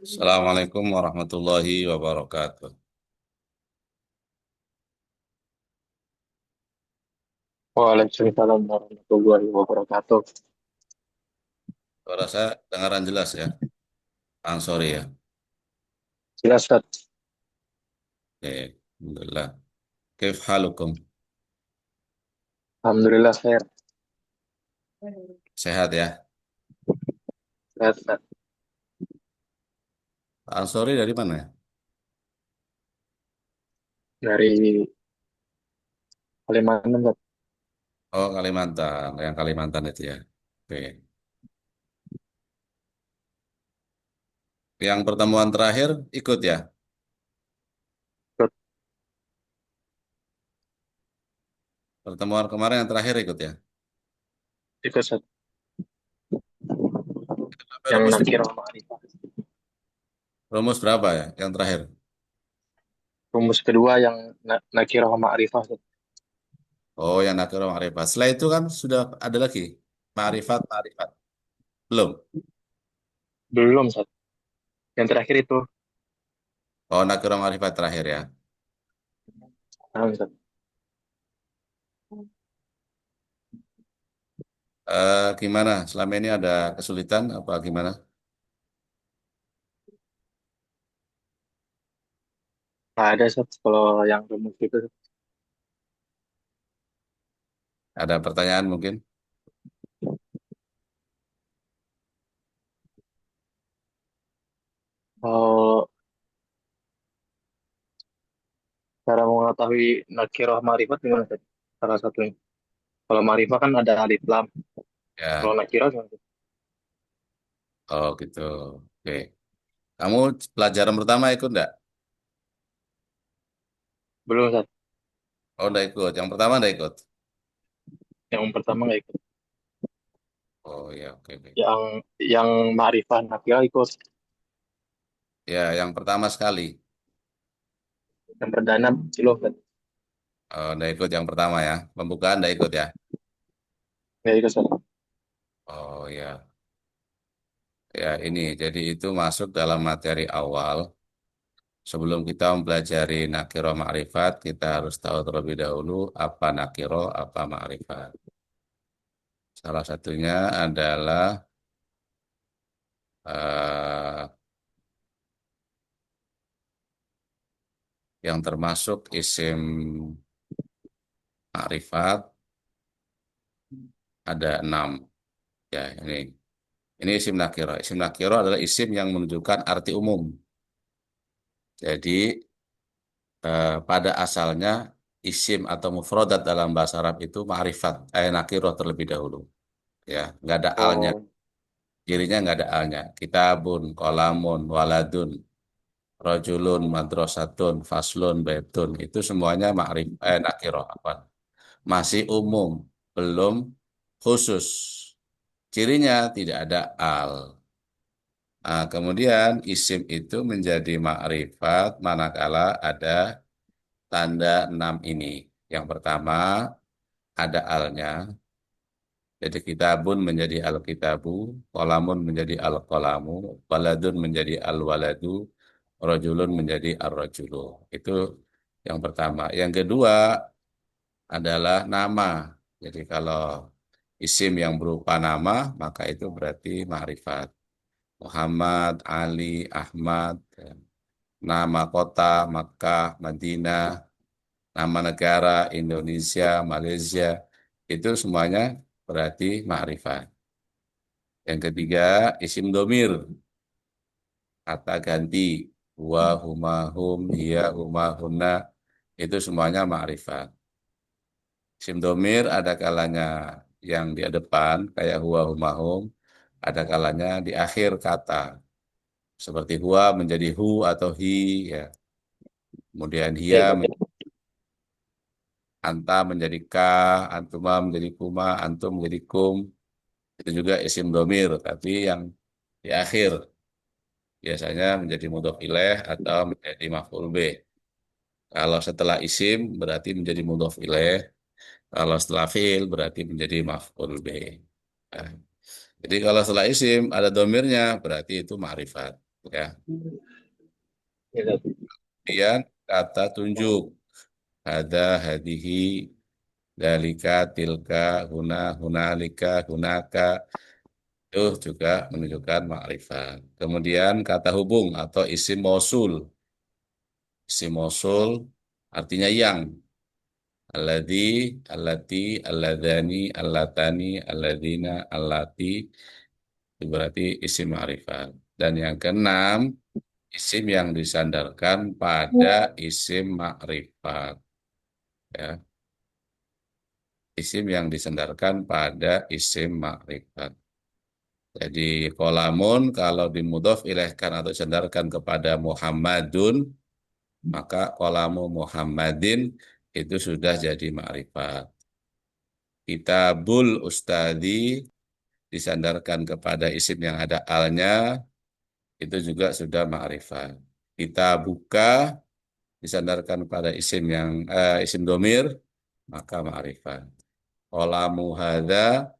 Assalamualaikum warahmatullahi wabarakatuh. Waalaikumsalam warahmatullahi wabarakatuh. Suara saya dengaran jelas ya? Sorry ya. Jelas, Ustaz. Oke, Alhamdulillah. Kif halukum? Alhamdulillah sehat. Sehat ya? Sehat, Ustaz. Sorry dari mana ya? Dari Kalimantan, Ustaz. Oh, Kalimantan. Yang Kalimantan itu ya. Oke. Yang pertemuan terakhir ikut ya? Ikut, Pertemuan kemarin yang terakhir ikut ya? ikut, Ustaz. Sampai Yang rumus, nakirah ma'rifah. rumus berapa ya? Yang terakhir? Rumus kedua yang nakirah ma'rifah, Ustaz. Oh, yang nakiro ma'rifat. Setelah itu kan sudah ada lagi. Ma'rifat, ma'rifat. Belum? Belum, Ustaz. Yang terakhir itu. Oh, nakiro ma'rifat terakhir ya. Nah, Ustaz. Gimana? Selama ini ada kesulitan apa gimana? Nah, ada, Ustaz. Kalau yang rumus itu, Ustaz. Ada pertanyaan mungkin? Kalau cara mengetahui nakirah ma'rifat gimana, Ustaz? Salah satunya. Kalau ma'rifah kan ada alif lam. Kalau Ya, nakirah gimana, Ustaz? oh gitu. Oke. Kamu pelajaran pertama ikut enggak? Belum, Ustaz. Oh, enggak ikut. Yang pertama enggak ikut. Yang pertama nggak ikut. Oh ya, oke, oke. Yang ma'rifah nakirah ikut. Ya, yang pertama sekali. Yang perdana belum, Ustaz. Oh, enggak ikut yang pertama ya. Pembukaan enggak ikut ya. Nggak ikut, Ustaz. Oh ya. Ya, ini. Jadi itu masuk dalam materi awal. Sebelum kita mempelajari nakiro ma'rifat, kita harus tahu terlebih dahulu apa nakiro, apa ma'rifat. Salah satunya adalah eh, yang termasuk isim ma'rifat ada 6. Ya, ini isim nakiro. Isim nakiro adalah isim yang menunjukkan arti umum. Jadi pada asalnya isim atau mufrodat dalam bahasa Arab itu ma'rifat, nakiro terlebih dahulu. Ya, nggak ada alnya. Oh, Cirinya nggak ada alnya. Kitabun, kolamun, waladun, rojulun, madrasatun, faslun, baitun. Itu semuanya nakiro. Apa? Masih umum, belum khusus. Cirinya tidak ada al. Nah, kemudian isim itu menjadi makrifat manakala ada tanda 6 ini. Yang pertama ada alnya, jadi kitabun menjadi al-kitabu, kolamun menjadi al-kolamu, waladun menjadi al-waladu, rojulun menjadi ar-rojulu. Itu yang pertama. Yang kedua adalah nama. Jadi kalau isim yang berupa nama, maka itu berarti makrifat. Muhammad, Ali, Ahmad, ya. Nama kota, Makkah, Madinah, nama negara, Indonesia, Malaysia, itu semuanya berarti makrifat. Yang ketiga, isim domir, kata ganti, huwa, huma, hum, hiya, huma, hunna, itu semuanya makrifat. Isim domir ada kalanya yang di depan, kayak huwa, huma, hum, ada kalanya di akhir kata, seperti huwa menjadi hu atau hi, ya. Kemudian ya hiya, ikut ya. anta menjadi ka, antuma menjadi kuma, antum menjadi kum. Itu juga isim domir, tapi yang di akhir biasanya menjadi mudhof ilaih atau menjadi maf'ul bih. Kalau setelah isim berarti menjadi mudhof ilaih, kalau setelah fi'il berarti menjadi maf'ul bih. Nah, jadi kalau setelah isim ada domirnya, berarti itu ma'rifat. Ya. Ya, Ustaz. Kemudian kata tunjuk. Ada, hadihi, dalika, tilka, huna, hunalika, hunaka. Itu juga menunjukkan ma'rifat. Kemudian kata hubung atau isim mausul. Isim mausul artinya yang. Alladzi, allati, alladani, allatani, alladina, allati. Itu berarti isim ma'rifat. Dan yang keenam, isim yang disandarkan pada isim ma'rifat. Ya. Isim yang disandarkan pada isim ma'rifat. Jadi kolamun kalau dimudhof ilaihkan atau disandarkan kepada Muhammadun, maka kolamu Muhammadin itu sudah jadi ma'rifat. Kitabul Ustadi disandarkan kepada isim yang ada alnya, itu juga sudah ma'rifat. Kita buka disandarkan pada isim yang isim domir, maka ma'rifat. Qalamu hadza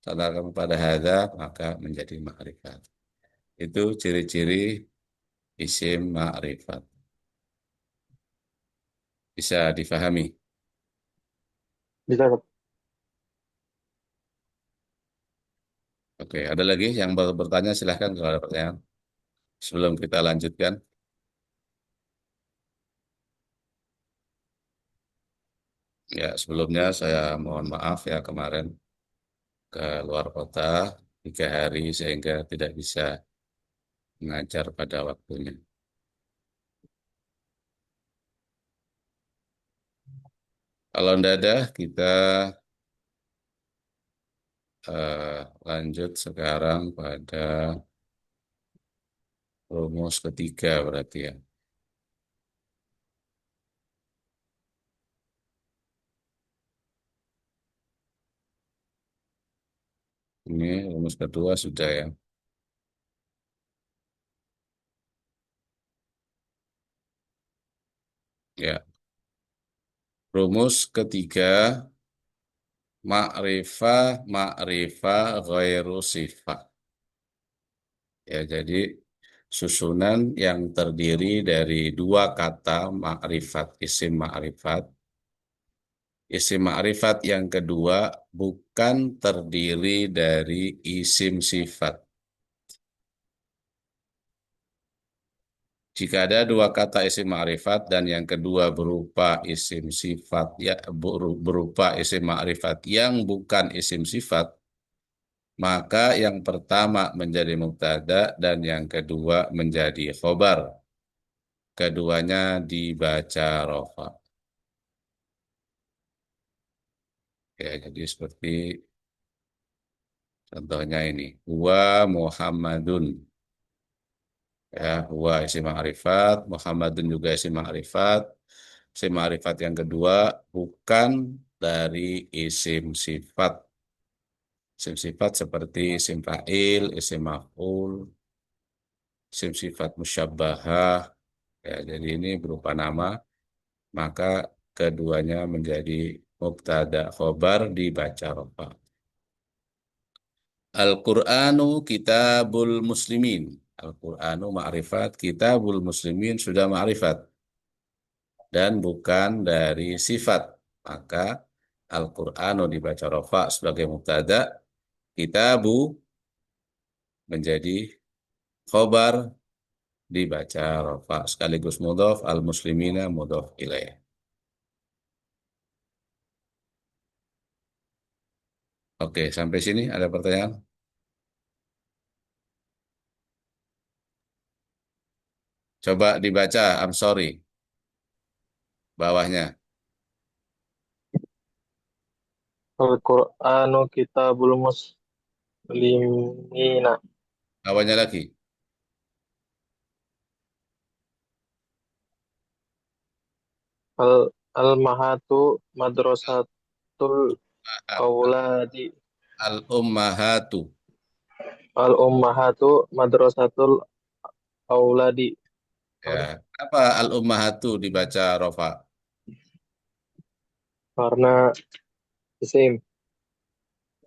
sandarkan pada hadza, maka menjadi ma'rifat. Itu ciri-ciri isim ma'rifat. Bisa difahami. Bisa, Ustaz. Oke, ada lagi yang bertanya, silahkan kalau ada pertanyaan. Sebelum kita lanjutkan, ya sebelumnya saya mohon maaf ya kemarin ke luar kota 3 hari sehingga tidak bisa mengajar pada waktunya. Kalau tidak ada, kita lanjut sekarang pada rumus ketiga berarti ya. Ini rumus kedua sudah ya. Ya, rumus ketiga, ma'rifah, ma'rifah, ghairu sifat. Ya, jadi susunan yang terdiri dari dua kata ma'rifat, isim ma'rifat. Isim ma'rifat yang kedua bukan terdiri dari isim sifat. Jika ada dua kata isim ma'rifat dan yang kedua berupa isim sifat ya berupa isim ma'rifat yang bukan isim sifat, maka yang pertama menjadi mubtada dan yang kedua menjadi khobar. Keduanya dibaca rofa. Ya, jadi seperti contohnya ini. Wa Muhammadun. Ya, wa isim ma'rifat, Muhammadun juga isim ma'rifat. Isim ma'rifat yang kedua bukan dari isim sifat. Isim sifat seperti isim fa'il, isim maf'ul, isim sifat musyabbahah. Ya, jadi ini berupa nama, maka keduanya menjadi mubtada khobar dibaca rofa. Al-Qur'anu kitabul muslimin. Al-Qur'anu ma'rifat, kitabul muslimin sudah ma'rifat dan bukan dari sifat. Maka Al-Qur'anu dibaca rofa sebagai mubtada, kitabu menjadi khobar dibaca rofa sekaligus mudhof, al-muslimina mudhof ilaih. Oke, sampai sini ada pertanyaan? Coba dibaca, I'm sorry, bawahnya. Al-Qur'anu kitabul muslimina. Bawahnya lagi. Al Al-Mahatu madrasatul auladi. Al-ummahatu. Al-Ummahatu madrasatul auladi. Ya, apa al-ummahatu dibaca rofa? Karena isim.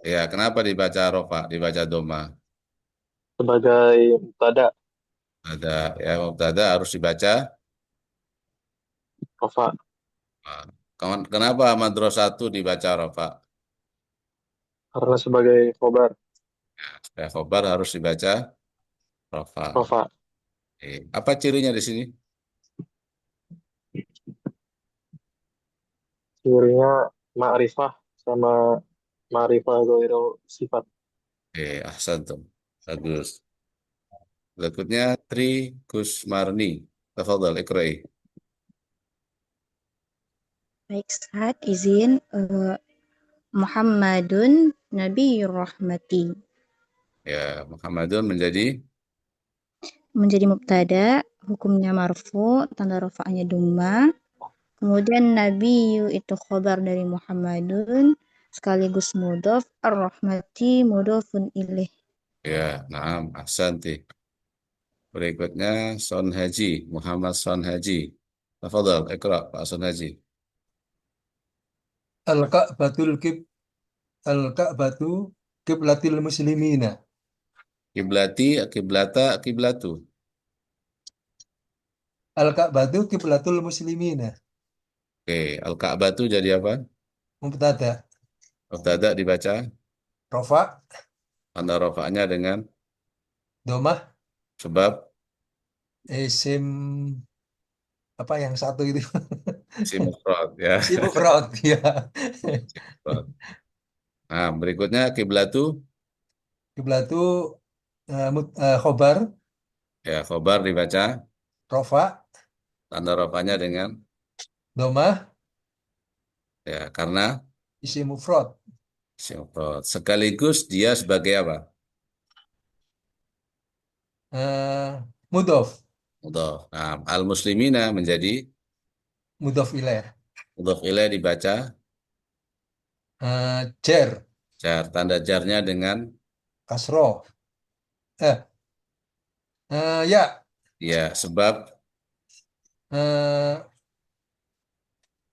Ya, kenapa dibaca rofa, dibaca doma? sebagai mubtada Ada ya mubtada harus dibaca. rafa Ah, kenapa madrasatu dibaca rofa? karena sebagai khobar Ya, khobar harus dibaca rofa. rafa. Apa cirinya di sini? Cirinya ma'rifah sama ma'rifah ghairu sifat. Ahsan tuh. Bagus. Berikutnya Tri Kusmarni. Tafadhal, iqra'i. Baik, Ustaz, izin Muhammadun Nabiyyur Rahmati. Ya, Muhammadun menjadi Menjadi mubtada, hukumnya marfu, tanda rafa'nya dhamma. Kemudian Nabiyyu itu khobar dari Muhammadun, sekaligus mudhof, ar-rahmati mudhofun ilaih. ya, naam, ahsanti. Berikutnya Son Haji, Muhammad Son Haji. Tafadhal, iqra' Pak Son Haji. Al-Ka'batul Kib Al-Ka'batu Qiblatil Muslimina. Kiblati, kiblata, kiblatu. Al-Ka'batu Qiblatul Muslimina. Oke, Al-Ka'bah itu jadi apa? Mubtada. Mubtada dibaca Rofa. tanda rafa'nya dengan Domah. sebab Isim apa yang satu itu? si mufrad ya. Isim mufrad ya. Si mufrad. Nah, berikutnya kiblatu Qiblatu khobar. ya khobar dibaca Rofa. tanda rafa'nya dengan Domah. ya karena Isim mufrad. si mufrad. Sekaligus dia sebagai apa? Mudhof. Mudhaf. Nah, al-muslimina menjadi Mudhof ilaih. mudhaf ilaih dibaca Jar. jar tanda jarnya dengan Kasroh. Eh, ya. ya sebab Eh,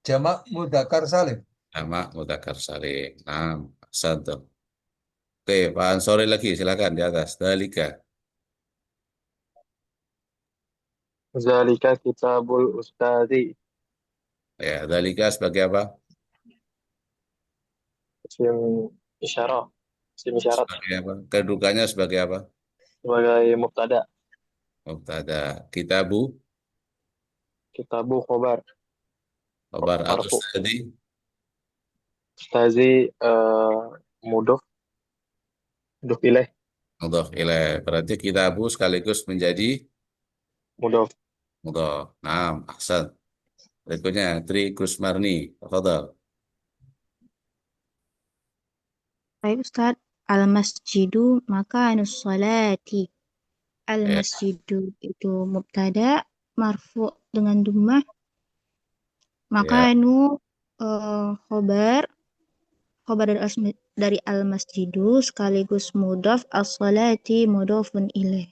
Jamak mudzakkar salim. nama mudzakkar salim. Nah, satu. Oke, Pak Ansori lagi silakan di atas. Dalika. Zalika kitabul ustadi. Ya, dalika sebagai apa? Isim isyarah. Isim isyarat. Sebagai apa? Kedudukannya sebagai apa? Sebagai mubtada. Mubtada. Kitabu, Kitabu khobar. kabar Marfu. al-ustadi, Ustazi mudhof. Mudhof ilaih. mudhaf ilaih. Berarti kitabu sekaligus menjadi Mudhof. mudhaf. Naam, ahsan. Berikutnya, Tri Kusmarni. Tafadhal. Baik, Ustaz, al-masjidu makanus salati. Ya, Al-masjidu itu mubtada, marfu dengan dhammah, ya, makanu khobar, khobar dari al-masjidu sekaligus mudhaf, as-salati mudhafun ilaih.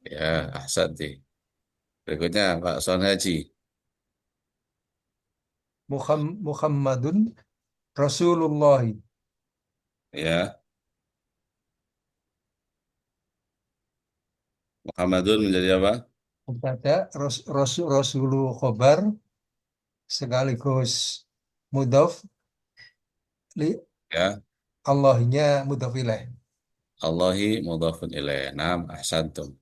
ya, ahsan. Berikutnya, Pak Son Haji. Muhammadun Rasulullah. Ya, Muhammadun menjadi apa? Mubtada Rasulu khobar sekaligus mudhof li Ya, Allahnya mudhof ilaih. Allahi mudhafun ilaih. Naam, ahsantum.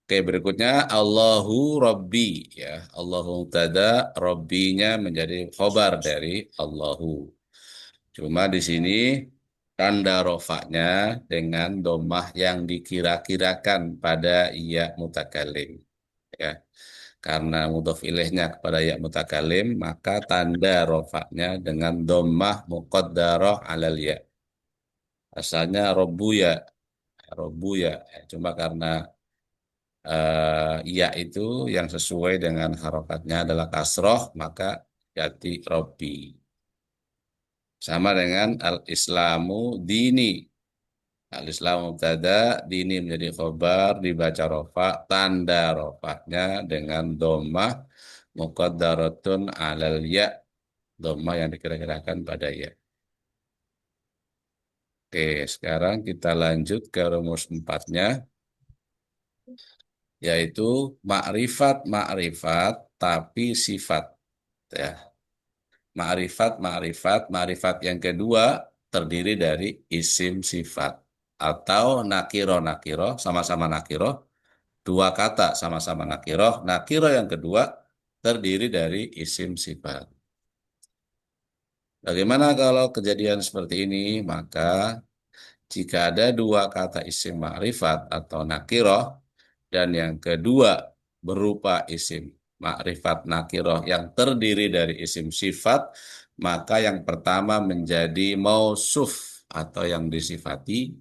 Oke, berikutnya Allahu Rabbi ya. Allahu tada Rabbinya menjadi khobar dari Allahu. Cuma di sini tanda rofaknya dengan domah yang dikira-kirakan pada iya mutakalim. Ya, karena mudhof ilaihnya kepada ya mutakalim, maka tanda rofaknya dengan domah muqaddarah alal ya. Asalnya robu ya. Cuma karena ya itu yang sesuai dengan harokatnya adalah kasroh, maka jadi robi. Sama dengan al-islamu dini. Al-islamu mubtada, dini menjadi khobar, dibaca rofa, tanda rofanya dengan domah muqaddaratun alal ya, domah yang dikira-kirakan pada ya. Oke, sekarang kita lanjut ke rumus empatnya, yaitu makrifat tapi sifat. Ya, makrifat yang kedua terdiri dari isim sifat atau nakiro sama-sama nakiro, dua kata sama-sama nakiro yang kedua terdiri dari isim sifat. Bagaimana kalau kejadian seperti ini? Maka jika ada dua kata isim makrifat atau nakiroh dan yang kedua berupa isim makrifat nakiroh yang terdiri dari isim sifat, maka yang pertama menjadi mausuf atau yang disifati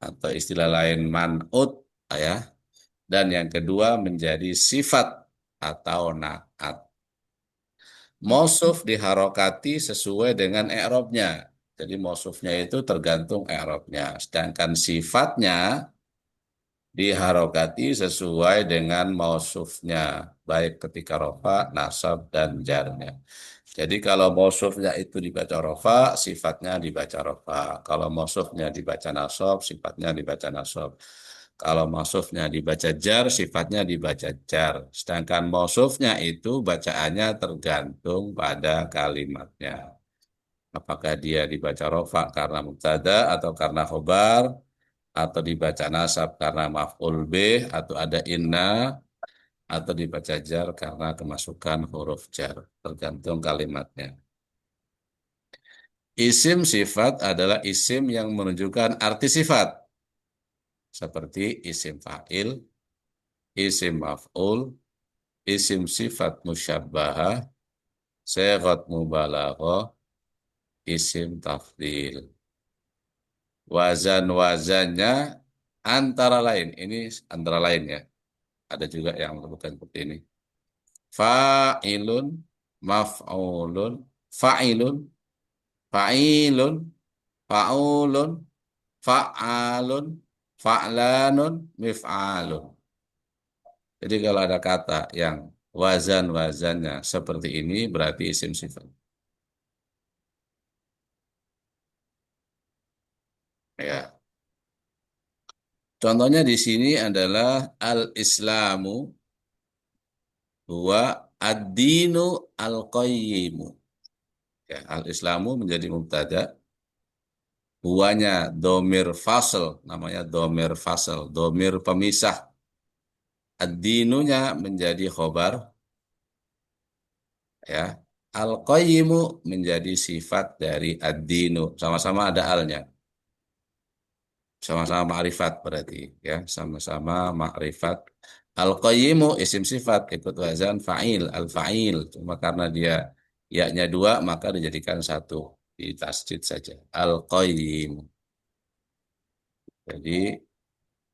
atau istilah lain man'ut ya, dan yang kedua menjadi sifat atau naat. Mausuf diharokati sesuai dengan i'rabnya. Jadi mausufnya itu tergantung i'rabnya. Sedangkan sifatnya diharokati sesuai dengan mausufnya, baik ketika rofa, nasab, dan jarnya. Jadi kalau mausufnya itu dibaca rofa, sifatnya dibaca rofa. Kalau mausufnya dibaca nasab, sifatnya dibaca nasab. Kalau mausufnya dibaca jar, sifatnya dibaca jar. Sedangkan mausufnya itu bacaannya tergantung pada kalimatnya. Apakah dia dibaca rofa karena mubtada atau karena khobar, atau dibaca nasab karena maf'ul bih, atau ada inna, atau dibaca jar karena kemasukan huruf jar. Tergantung kalimatnya. Isim sifat adalah isim yang menunjukkan arti sifat. Seperti isim fa'il, isim maf'ul, isim sifat musyabbahah, sighat mubalaghah, isim tafdil. Wazan-wazannya antara lain. Ini antara lain ya. Ada juga yang bukan seperti ini. Fa'ilun, maf'ulun, fa'ilun, fa'ilun, fa'ulun, fa'alun, fa'lanun, mif'alun. Jadi kalau ada kata yang wazan-wazannya seperti ini berarti isim sifat. Ya. Contohnya di sini adalah al-Islamu huwa ad-dinu al-qayyimu. Ya, al-Islamu menjadi mubtada, huwanya domir fasl, namanya domir fasl, domir pemisah. Ad-dinunya menjadi khobar, ya. Al-qayyimu menjadi sifat dari ad-dinu, sama-sama ada alnya. Sama-sama ma'rifat berarti, ya, sama-sama ma'rifat. Al-qayyimu isim sifat ikut wazan fa'il, al-fa'il. Cuma karena dia ya-nya dua maka dijadikan satu, di tasjid saja. Al-qayyim. Jadi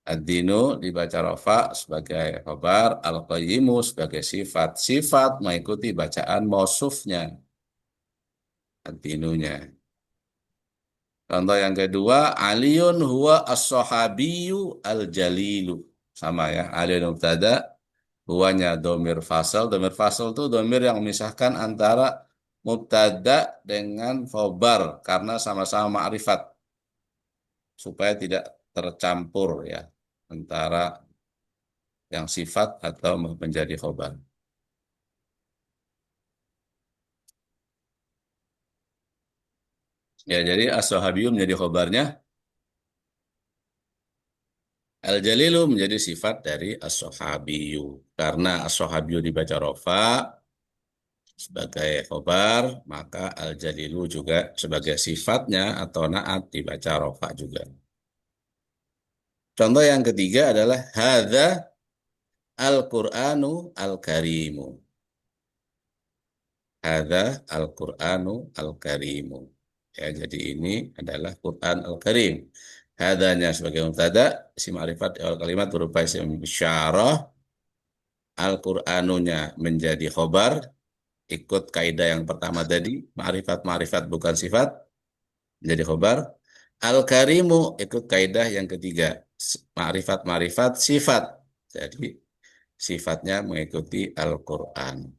ad-dinu dibaca rafa sebagai khabar, al-qayyimu sebagai sifat. Sifat mengikuti bacaan mausufnya, ad-dinunya. Contoh yang kedua, Aliun huwa as-sahabiyyu al-jalilu. Sama ya, Aliun mubtada, huwanya domir fasal. Domir fasal itu domir yang memisahkan antara mubtada dengan khobar karena sama-sama ma'rifat. Supaya tidak tercampur ya antara yang sifat atau menjadi khobar. Ya, jadi as-sahabiyyu menjadi khobarnya, al-jalilu menjadi sifat dari as-sahabiyyu. Karena as-sahabiyyu dibaca rofa sebagai khobar, maka al-jalilu juga sebagai sifatnya atau naat dibaca rofa juga. Contoh yang ketiga adalah hadza al-Qur'anu al-karimu. Hadza al-Qur'anu al-karimu. Ya, jadi ini adalah Quran al-Karim. Hadanya sebagai mubtada, isim ma'rifat awal kalimat berupa isim isyarah, Al-Qur'anunya menjadi khobar, ikut kaidah yang pertama tadi, ma'rifat bukan sifat, menjadi khobar. Al-Karimu ikut kaidah yang ketiga, ma'rifat sifat. Jadi sifatnya mengikuti Al-Quran.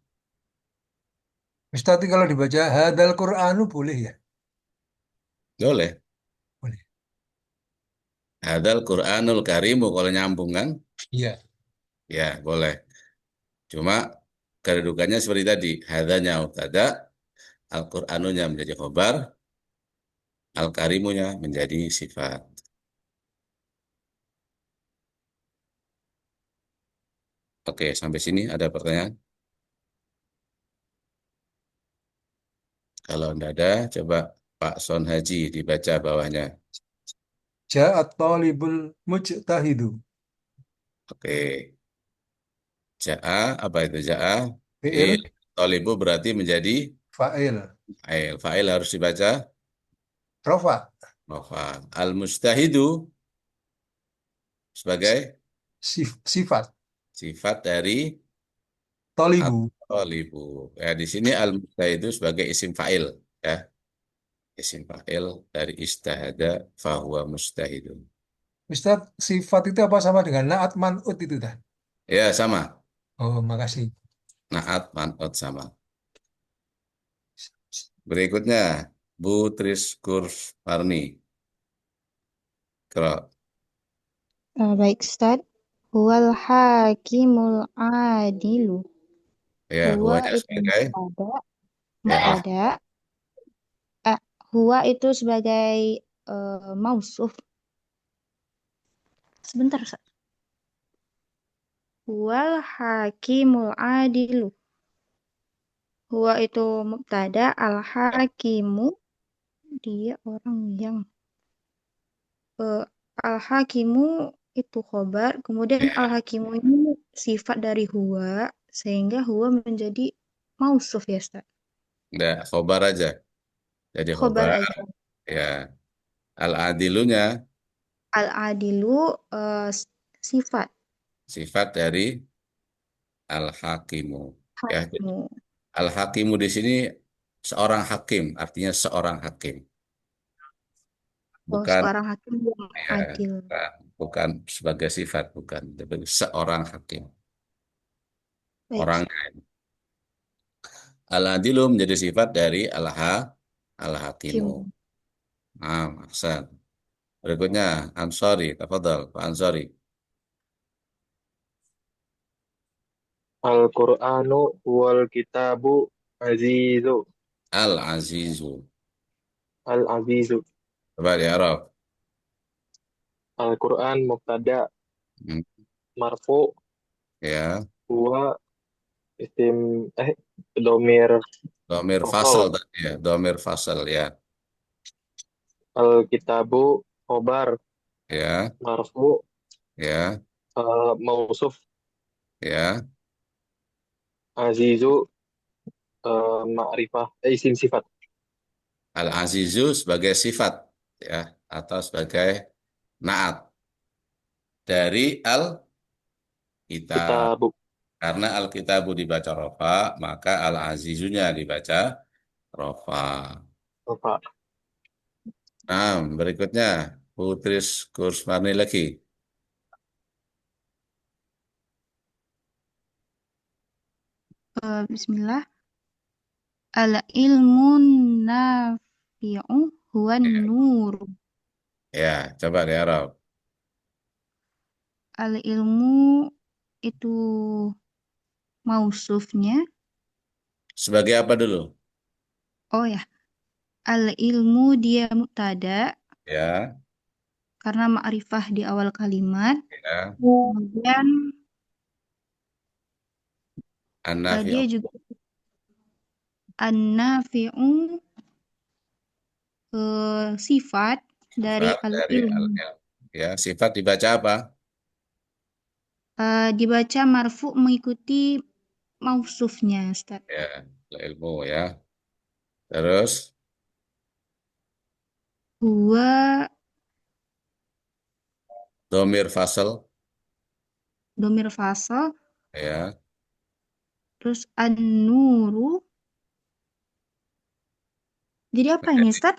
Ustaz, kalau dibaca hadal Qur'anu boleh ya? Boleh. Hadzal Qur'anul Karimu kalau nyambung kan? Iya. Ya, boleh. Cuma kedudukannya seperti tadi. Hadzanya mubtada, Al-Qur'anunya menjadi khobar, Al-Karimunya menjadi sifat. Oke, sampai sini ada pertanyaan? Kalau tidak ada, coba Pak Son Haji dibaca bawahnya. Ja'at talibul mujtahidu. Oke, ja'a, apa itu ja'a? Fi'il, Tolibu berarti menjadi fa'il. fa'il. Fa'il harus dibaca Rofa, maf'al. Al-mustahidu sebagai sifat. sifat dari Tolibu. tolibu. Ya, di sini al-mustahidu sebagai isim fa'il. Ya, isim fa'il dari istahada fahuwa mustahidun. Ustaz, sifat itu apa sama dengan naat man'ut itu dah? Ya, sama. Oh, makasih. Naat, man'ut sama. Berikutnya, Bu Triskur Marni. Kera. Baik, Ustaz. Huwal hakimul adilu. Ya, Huwa huwanya itu sebagai mubtada. ya, Mubtada. Huwa itu sebagai mausuf. Sebentar, Ustaz. Huwal hakimul adilu. Huwa itu mubtada. Al-hakimu. Dia orang yang eh, al-hakimu itu khobar, kemudian ya, al-hakimu ini sifat dari huwa, sehingga huwa menjadi mausuf ya, Ustaz. enggak, khobar aja. Jadi Khobar khobar, aja. ya. Al-adilunya Al-adilu sifat sifat dari al-hakimu. Ya, hakimu. al-hakimu di sini seorang hakim, artinya seorang hakim. Oh, Bukan seorang hakim yang ya, adil. bukan sebagai sifat, bukan. Tapi seorang hakim. Baik, Orang Ustaz. al-adilu menjadi sifat dari al-hakimu. Hakim. Nah, Ahsan. Berikutnya, Ansori, tafadhal, Pak Ansori. Al-Qur'anu wal kitabu azizu. Al-Azizu. Al-azizu. Coba di Arab. Al-Qur'an mubtada Hmm, marfu ya, huwa isim domir domir fasal fasal. tadi ya, domir fasal ya, Al-kitabu khobar ya, marfu ya, mausuf ya. azizu ma'rifah isim sifat. Al-Azizu sebagai sifat ya, atau sebagai naat dari al-kitab. Kitabu Karena al-kitabu dibaca rofa, maka al-azizunya dibaca rofa. apa? Nah, berikutnya Putris Kursmarni lagi. Bismillah. Al-ilmu nafi'u huwa Ya, nur. ya, coba di Arab. Al-ilmu itu mausufnya. Sebagai apa dulu? Oh ya, al-ilmu dia mubtada Ya, karena ma'rifah di awal kalimat. ya. Kemudian dia An-nafi'u juga an-nafi'u sifat dari sifat dari al-ilmu. al-ilm. Ya, sifat dibaca apa? Dibaca marfu mengikuti mausufnya, Ustaz. Ya, ilmu ya. Terus Huwa domir fasal domir fasal, ya, terus an-nuru. Jadi apa ini, Ustaz?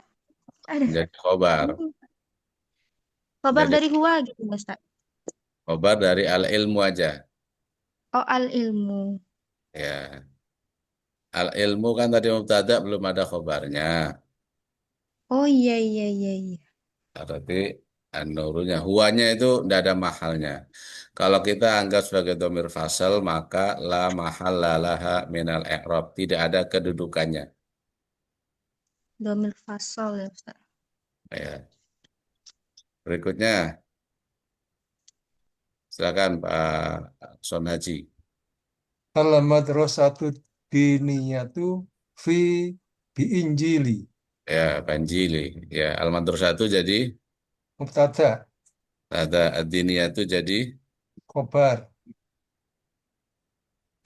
Ada. menjadi khobar. Kabar Menjadi dari huwa gitu, Ustaz. khobar dari al-ilmu aja. Oh, al-ilmu. Ya. Al-ilmu kan tadi mubtada belum ada khobarnya. Oh iya iya iya iya. Berarti An-nurunya. Huwanya itu tidak ada mahalnya. Kalau kita anggap sebagai domir fasal, maka la mahalla laha minal i'rab. Tidak ada kedudukannya. Domir fasol ya Ustaz. Ya. Berikutnya, silakan Pak Son Haji. Al-madrasatu diniyatu fi biinjili. Ya, Banjili. Ya, Al-Madrasah itu jadi, Mubtada, ada ad-diniyah itu khobar.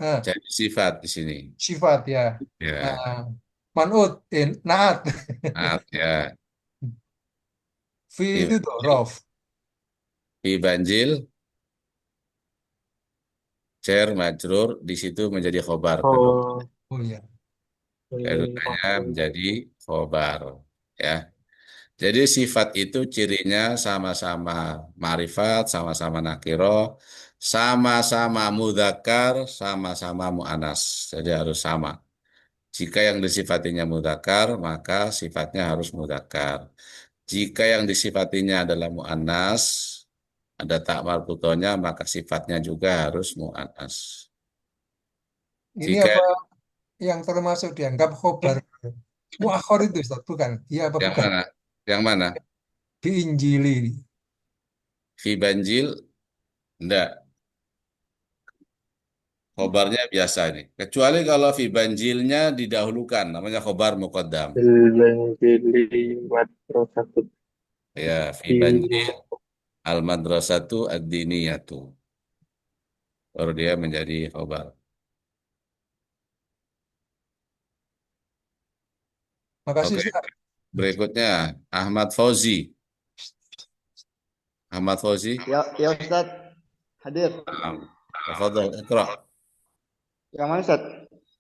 Nah, jadi sifat di sini. sifat ya. Ya, Nah, man'ut, naat. ya. Fi Fi itu Banjil, dhorof. fi Banjil, cer majrur di situ menjadi khobar kedua. Oh, Oh ya. ini Keduanya maksudnya. menjadi khobar. Ya. Jadi sifat itu cirinya sama-sama ma'rifat, sama-sama nakiro, sama-sama mudzakkar, sama-sama mu'anas. Jadi harus sama. Jika yang disifatinya mudzakkar, maka sifatnya harus mudzakkar. Jika yang disifatinya adalah mu'annas, ada tak marbutonya, maka sifatnya juga harus mu'annas. Ini Jika apa yang termasuk dianggap khobar muakhir itu Ustaz? Bukan? Iya apa yang bukan? mana? Yang mana? Diinjili. Fi banjil, enggak. Khobarnya biasa nih. Kecuali kalau fi banjilnya didahulukan, namanya khobar muqaddam. Al-Banjili madrasatut Ya, fi banjil diniyah. al madrasatu ad-diniyatu. Baru dia menjadi khobar. Makasih Oke, Ustaz. berikutnya Ahmad Fauzi. Ahmad Fauzi. Ya, ya Ustaz. Hadir. Tafadhal, Iqra. Yang mana Ustaz?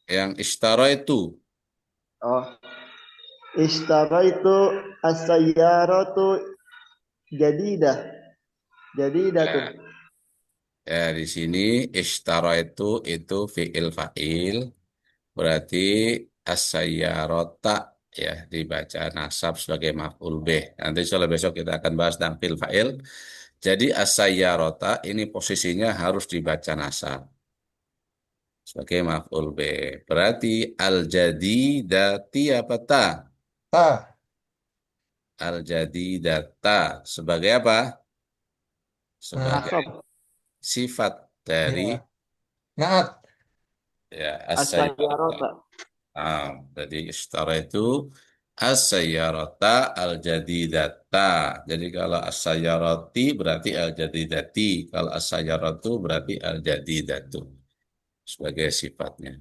Yang ishtara itu. Oh, itu as-sayyaratu jadidah. Jadidah tuh. Ya, ya di sini ishtara itu fi'il fa'il. Berarti as-sayyarata ya dibaca nasab sebagai maf'ul bih. Nanti soal besok kita akan bahas tentang fi'il fa'il. Jadi as-sayyarata ini posisinya harus dibaca nasab sebagai maf'ul bih. Berarti al-jadidati apa ta? Ta. Al-jadidata sebagai apa? Nah, Sebagai Nasab. sifat dari ya. Naat. ya as-sayyarata. As-sayyarata. Nah, jadi ishtara itu as-sayyarata al-jadidata. Jadi kalau as-sayyarati berarti al-jadidati. Kalau as-sayyaratu berarti al-jadidatu. Sebagai sifatnya.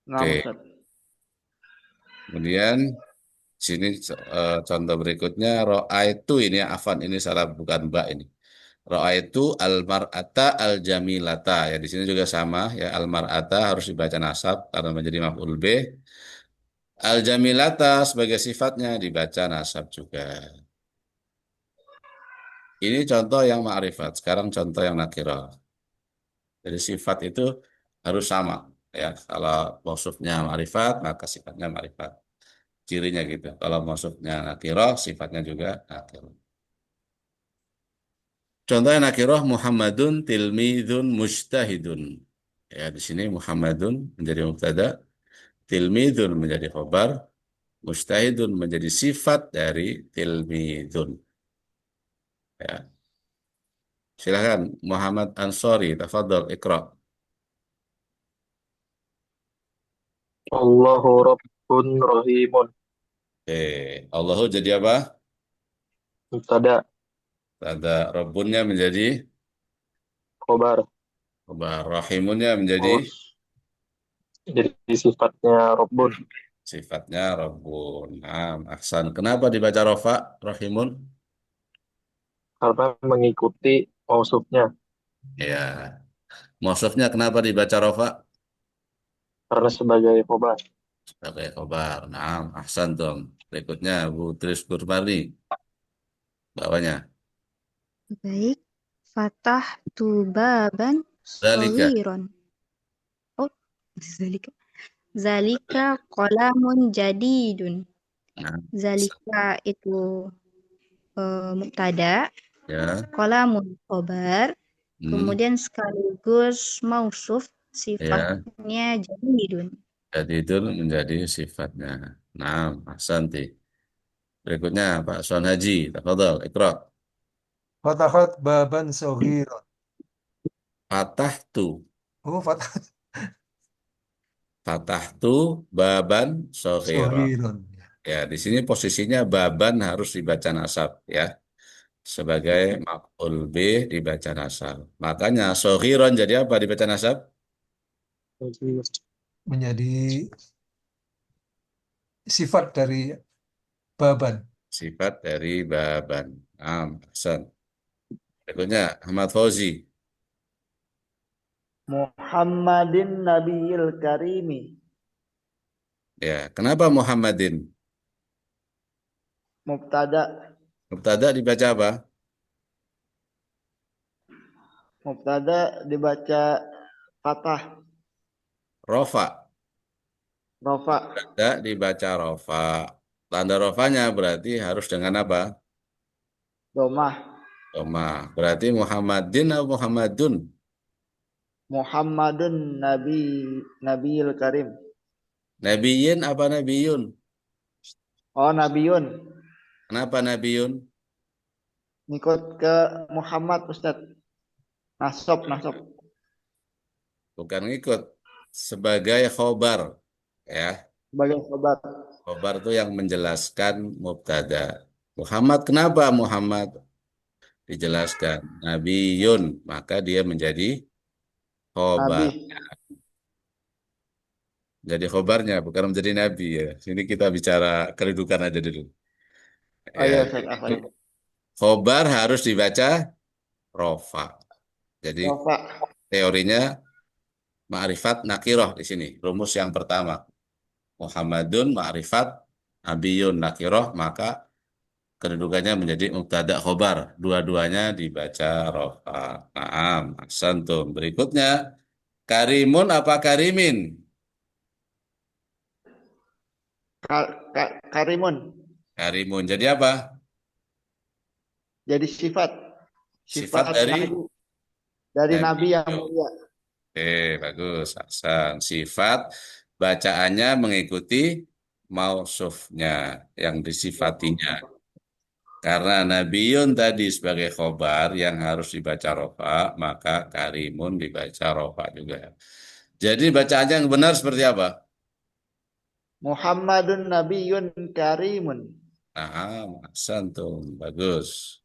Nah, Oke. Ustaz. Kemudian sini contoh berikutnya ra'aitu ini afan ini salah bukan mbak ini. Ra'aitu al-mar'ata al-jamilata. Ya di sini juga sama ya al-mar'ata harus dibaca nasab karena menjadi maf'ul bih. Al-jamilata sebagai sifatnya dibaca nasab juga. Ini contoh yang ma'rifat. Sekarang contoh yang nakirah. Jadi sifat itu harus sama. Ya, kalau mausufnya ma'rifat, maka sifatnya ma'rifat. Cirinya gitu. Kalau mausufnya nakirah, sifatnya juga nakirah. Contohnya nakirah Muhammadun tilmidun mujtahidun. Ya, di sini Muhammadun menjadi mubtada, tilmidun menjadi khobar, mujtahidun menjadi sifat dari tilmidun. Ya. Silakan Muhammad Ansori, tafadhol Iqra. Allahu Rabbun Rahimun. Allahu jadi apa? Mubtada, Ada Rabbunnya menjadi khobar. khobar, Rahimunnya menjadi Oh, jadi sifatnya Rabbun. sifatnya Rabbun. Nah, Ahsan. Kenapa dibaca Rafa, Rahimun? Karena mengikuti mausufnya. Ya. Mausufnya kenapa dibaca Rafa? Karena sebagai khobar. Sebagai khobar. Nah, Ahsan dong. Berikutnya Bu Tris Gurmani. Bawahnya. Baik. Fatah tu baban Zalika. sogiron. Oh, zalika. Zalika qalamun jadidun. Nah, Zalika itu mubtada, ya, qalamun khobar, hmm, kemudian sekaligus mausuf ya, sifatnya jadidun. jadi itu menjadi sifatnya. Nah, ahsanti. Berikutnya Pak Suan Haji, tafadhol, Iqra. Fatahat baban saghiran. Fatahtu, Oh, fatahtu baban soghira. saghiran. Ya, di sini posisinya baban harus dibaca nasab ya. Sebagai maf'ul bih dibaca nasab. Makanya soghiron jadi apa dibaca nasab? Menjadi sifat dari baban. Sifat dari baban. Ahsan. Berikutnya Ahmad Fauzi. Muhammadin Nabiyil Karimi. Ya, kenapa Muhammadin? Mubtada. Mubtada dibaca apa? Mubtada dibaca fathah. Rofa. Rofa. Tidak dibaca rofa. Tanda rofanya berarti harus dengan apa? Domah. Doma. Berarti Muhammadin atau Muhammadun? Muhammadun Nabiyil Karim. Nabiyin apa Nabiyun? Oh, Nabiyun. Kenapa Nabiyun? Ngikut ke Muhammad, Ustadz. Nasab. Bukan ngikut. Sebagai khobar. Ya. Sebagai sobat. Khobar itu yang menjelaskan mubtada. Muhammad, kenapa Muhammad? Dijelaskan. Nabiyun. Maka dia menjadi khobar. Nabi. Jadi khobarnya, bukan menjadi nabi ya. Sini kita bicara kedudukan aja dulu. Oh Ya, iya, Ustadz. Apa ya? khobar harus dibaca rofa. Jadi Rofa. teorinya ma'rifat nakiroh di sini. Rumus yang pertama. Muhammadun ma'rifat nabiyun nakiroh, maka kedudukannya menjadi mubtada khobar. Dua-duanya dibaca rofa. Naam, ahsantum. Berikutnya, karimun apa karimin? Karimun. Karimun. Jadi apa? Jadi sifat. Sifat Sifat dari dari nabi. Nabi yang mulia. Oke, bagus. Ahsan. Sifat bacaannya mengikuti mausufnya yang disifatinya. Karena Nabiun tadi sebagai khobar yang harus dibaca rofa, maka karimun dibaca rofa juga. Jadi bacaannya yang benar seperti apa? Muhammadun Nabiyun Karimun. Nah, santum, bagus.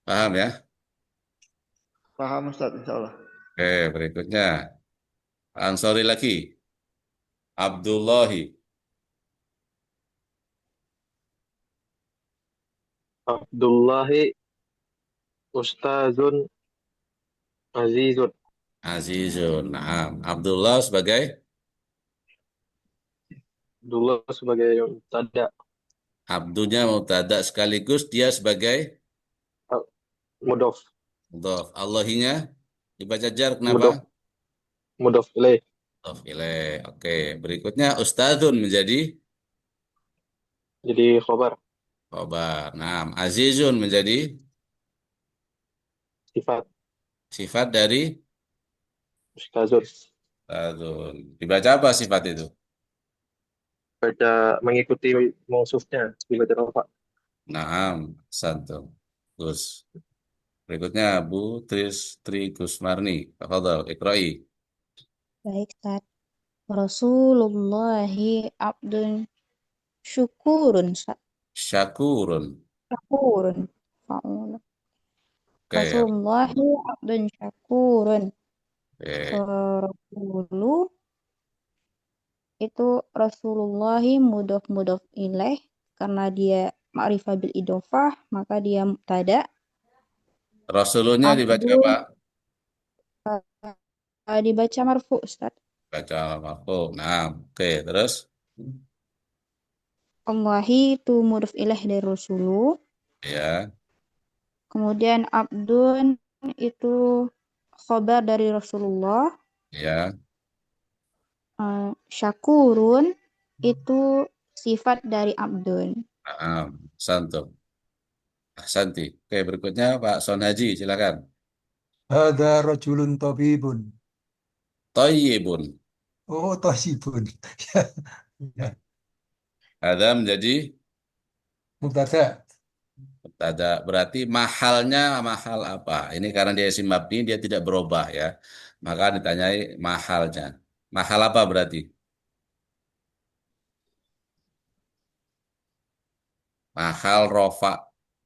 Paham ya? Paham, Ustadz, insya Allah. Oke, berikutnya. Ansori lagi. Abdullahi. Abdullahi Ustazun Azizun. Azizun. Nah, Abdullah sebagai Abdullah sebagai mubtada. abdunya mubtada sekaligus dia sebagai Mudhof. mudhof. Allahinya dibaca jar kenapa? Mudhof. Mudhof ilaih. Mudhof ilaih. Oke, berikutnya ustadzun menjadi Jadi khobar. khobar. Nah, azizun menjadi Sifat. sifat dari Ustazun. ustadzun. Dibaca apa sifat itu? Baca mengikuti mausufnya. Dibaca rofa. Naam, santum. Gus. Berikutnya Bu Tri Gusmarni. Tafadhal, Iqra'i. Baik, Ustaz. Rasulullahi abdun syukurun, Ustaz. Syakurun. Syakurun. Fa'ula. Oke, ya. Rasulullahi abdun syakurun. Oke. Rasulu itu Rasulullahi mudhof ilaih karena dia ma'rifah bil idofah maka dia mubtada. Rasulullah dibaca Abdul apa? dibaca marfu, Ustaz. Baca mafhum. Nah, oke, terus Allahi itu mudhof ilaih dari Rasulu. ya, Kemudian abdun itu khobar dari Rasulullah. ya. Syakurun itu sifat dari abdun. Santum. Santi. Oke, berikutnya Pak Son Haji, silakan. Hada rajulun tabibun. Thayyibun. Oh, tohibun. Ya, Ada menjadi mubtada. mubtada. Berarti mahalnya mahal apa? Ini karena dia isim mabni, dia tidak berubah ya. Maka ditanyai mahalnya. Mahal apa berarti? Mahal rofa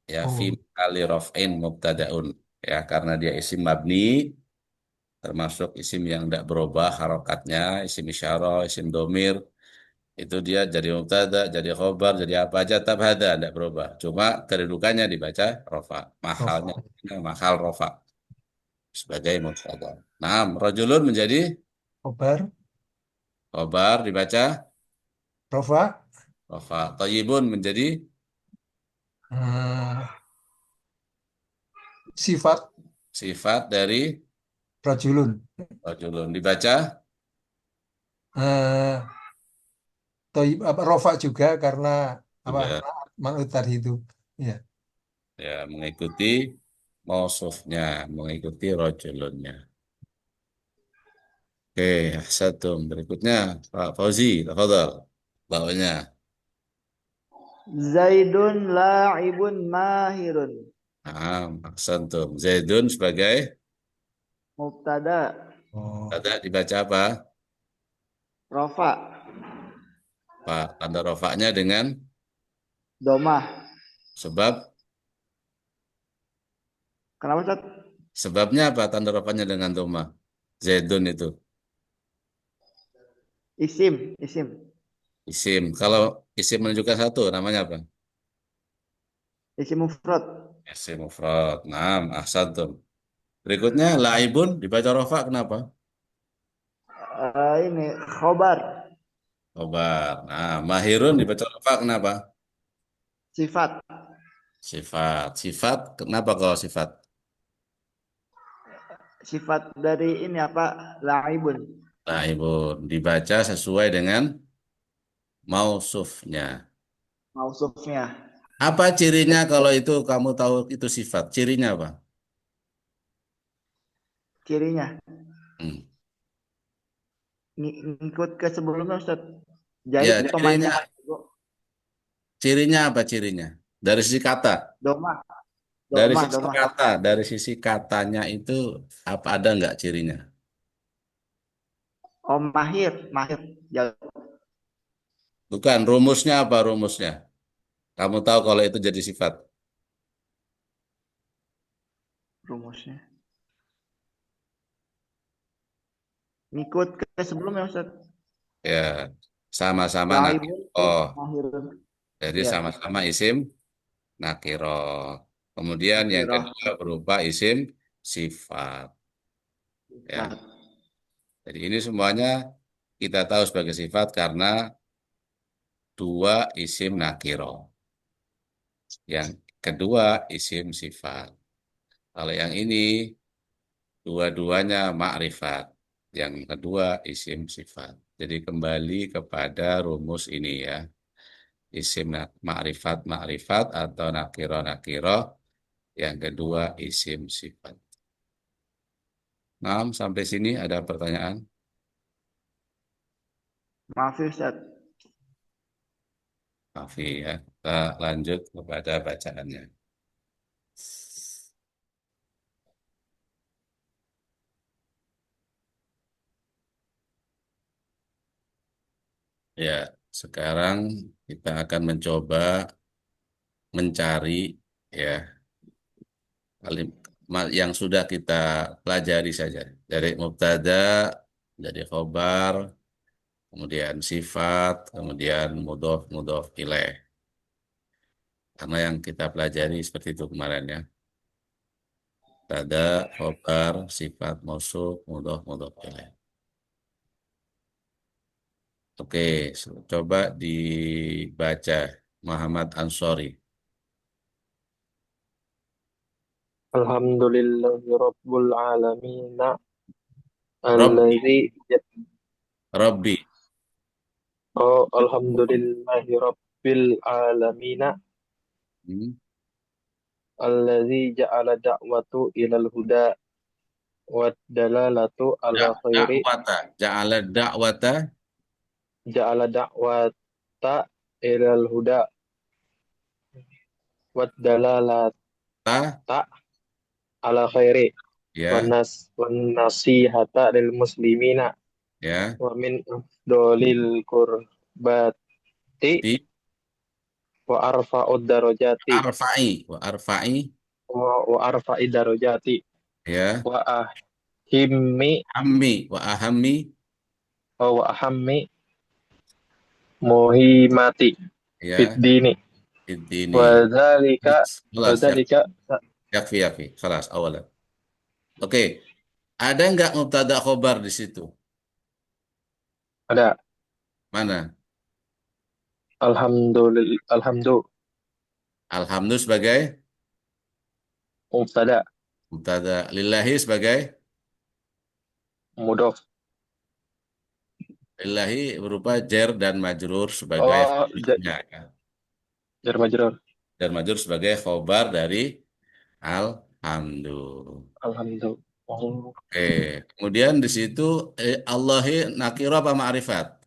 ya fi Oh, kali rof'in mubtadaun ya karena dia isim mabni termasuk isim yang tidak berubah harokatnya isim isyarah isim domir itu dia jadi mubtada jadi khobar jadi apa aja tetap ada tidak berubah cuma kedudukannya dibaca rofa mahalnya rofa. mahal rofa sebagai mubtada. Nah, rajulun menjadi Khobar, khobar dibaca rofa. rofa. Thayyibun menjadi eh, sifat sifat dari rajulun. rajulun dibaca Eh, apa, rofa juga karena apa juga manut tadi itu. Ya. ya mengikuti mausufnya, mengikuti rojulunnya. Oke, satu berikutnya Pak Fauzi, tafadhal. Bawahnya. Zaidun la'ibun mahirun. Santum. Zaidun sebagai Mubtada. Oh, kata dibaca apa? Rofa. Pak, tanda rofaknya dengan Domah. sebab Kenapa Ustaz? sebabnya apa tanda rofaknya dengan doma? Zaidun itu Isim. Isim. isim. Kalau isim menunjukkan satu, namanya apa? Isim mufrad. Isim mufrad. Ahsantum. Berikutnya laibun dibaca rofa kenapa? Ini khobar. Khobar. Mahirun dibaca rofa kenapa? Sifat. Sifat. Sifat, kenapa kalau sifat? Sifat dari ini apa? La'ibun. Nah, Ibu, dibaca sesuai dengan mausufnya. Mausufnya. Apa cirinya kalau itu kamu tahu itu sifat? Cirinya apa? Cirinya. Hmm. Ngikut ke sebelumnya Ustaz. Ya, Zaid pemainnya cirinya apa cirinya? Dari sisi kata. Domah. Dari Domah. sisi Domah. kata, dari sisi katanya itu apa ada nggak cirinya? Oh mahir. Mahir. Jauh. Bukan, rumusnya apa rumusnya? Kamu tahu kalau itu jadi sifat. Rumusnya. Ngikut ke sebelumnya Ustaz. Ya, sama-sama nakir. La'ibun. Oh, Mahirun. jadi Ya. sama-sama isim nakiro. Kemudian yang Nakirah. kedua berupa isim sifat. Ya, Sifat. jadi ini semuanya kita tahu sebagai sifat karena dua isim nakiro. Yang kedua isim sifat. Kalau yang ini dua-duanya ma'rifat. Yang kedua isim sifat. Jadi kembali kepada rumus ini ya. Isim ma'rifat ma'rifat atau nakiro nakiro. Yang kedua isim sifat. Nah, sampai sini ada pertanyaan? Maaf ya, Ustaz. Maaf ya. Kita lanjut kepada bacaannya. Ya, sekarang kita akan mencoba mencari ya yang sudah kita pelajari saja dari mubtada, dari khobar, kemudian sifat, kemudian mudhof mudhof ilaih. Karena yang kita pelajari seperti itu kemarin ya. Mubtada, khobar, sifat, mausuf, mudhof mudhof ilaih. Oke, coba dibaca Muhammad Ansori. Alhamdulillahi Rabbil Alamin. Rob, Alladzi Robbi. Oh, alhamdulillahi rabbil alamina Hmm. alladzi ja'ala da'watu ilal huda wa dalalatu ala khairi Ja'ala da'wata ja'ala da'wata ilal huda wa dalalata ta ala khairi ya wan nasihata lil muslimina ya wa min afdolil qurbati di wa arfa'ud darajati arfa'i wa arfa'id darajati ya wa ahimmi ahammi wa ahammi muhimmati fid ya dini ini wa dzalika wa kelas ya dzalika yakfi kelas awalan. Oke, ada nggak mubtada khobar di situ? ada Mana? alhamdulillah Alhamdulillah sebagai mubtada mubtada, lillahi sebagai mudhof. lillahi berupa jar dan majrur sebagai Oh, khobarnya ya. jar majrur. Jar majrur sebagai khobar dari alhamdulillah. Alhamdulillah. Oh, Oke, kemudian di situ Allahi nakiro apa ma'rifat?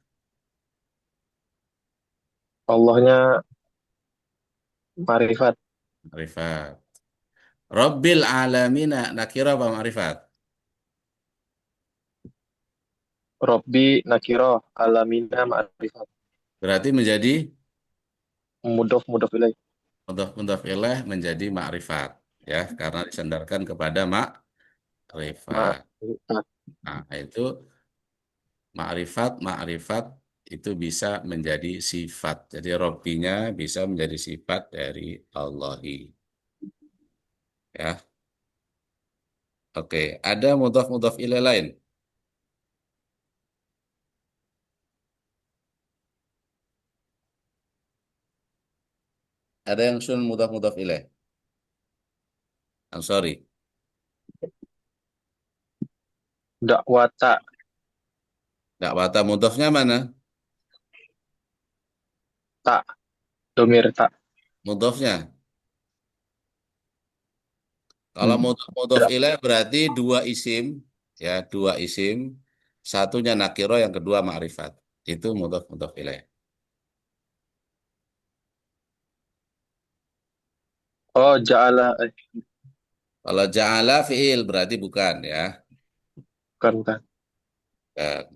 Allahnya marifat. Ma'rifat. Rabbil alamina nakiro apa ma'rifat? Robbi nakiro alamina ma'rifat. Berarti menjadi Mudhof ilaih. mudhaf ilaih menjadi ma'rifat ya, karena disandarkan kepada ma'rifat. Ma'rifat. Nah, itu ma'rifat itu bisa menjadi sifat. Jadi Robbinya bisa menjadi sifat dari Allahi. Ya, oke. Ada mudhaf ilaih lain? Ada yang sun mudhaf ilaih? I'm sorry. Dakwata Dakwata mudhafnya mana? tak domir tak. Mudhafnya. Kalau Hmm. mudhaf ilaih berarti dua isim, ya dua isim. Satunya nakiro, yang kedua ma'rifat. Itu mudhaf ilaih. Oh, ja'ala Kalau ja'ala fi'il berarti bukan ya. bukan. Ya,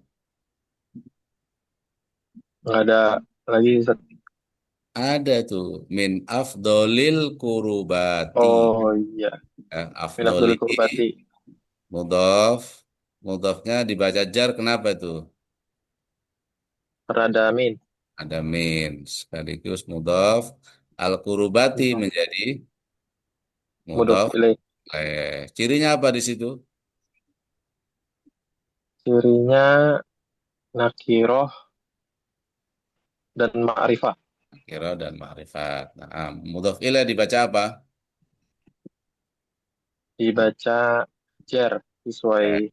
Nggak ada lagi Ustaz. ada tuh min afdolil kurubati. Oh iya, Ya, min afdoli afdhul qurbati. mudhaf. Mudhafnya dibaca jar, kenapa tuh? Karena ada min. Ada min sekaligus mudhaf. Al kurubati Mudhof. menjadi Mudhof mudhaf. ilaih. Cirinya apa di situ? Cirinya nakiroh dan ma'rifah. Nakiro dan ma'rifat. Nah, mudhaf ilaih dibaca apa? Dibaca jar sesuai Eh,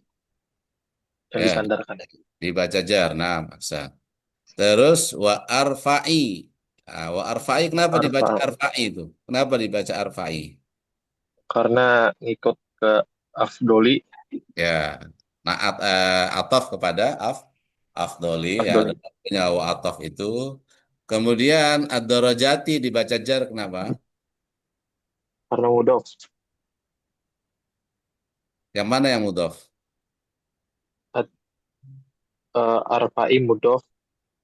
yang ya, disandarkan. dibaca jar. Nah, maksa. Terus wa arfa'i. Nah, wa arfa'i kenapa dibaca Arfa arfa'i itu? Kenapa dibaca arfa'i? karena ngikut ke afdoli Ya, nah ataf kepada afdoli ya, ada afdoli punya wa ataf itu. Kemudian ad-darajati dibaca jar, kenapa? karena mudhof. Yang mana yang mudhaf? Arfa'i mudhof,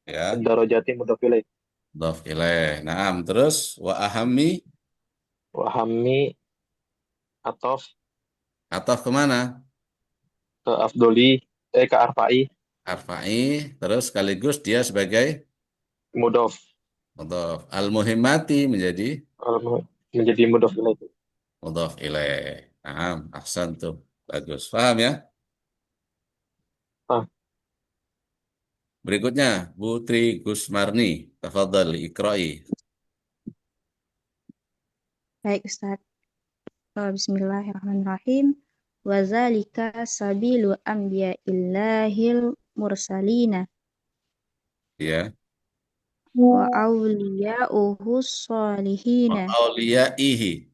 Ya, darajati mudhof ilaih. mudhaf ilaih. Nah, terus wa ahammi Wahammi atof ataf kemana? ke afdoli ke arfa'i Arfa'i, terus sekaligus dia sebagai mudhof. mudhaf. Al-muhimmati menjadi Kalau menjadi mudhof ilaih. mudhaf ilaih. Nah, ahsan tuh. Bagus. Paham ya? Ah, Berikutnya, Putri Gusmarni. Tafadhal ikra'i. Baik, Ustaz. Bismillahirrahmanirrahim. Wazalika sabilu anbiya'illahil mursalina. Ya. wa awliya'uhu salihina Auliyaihi.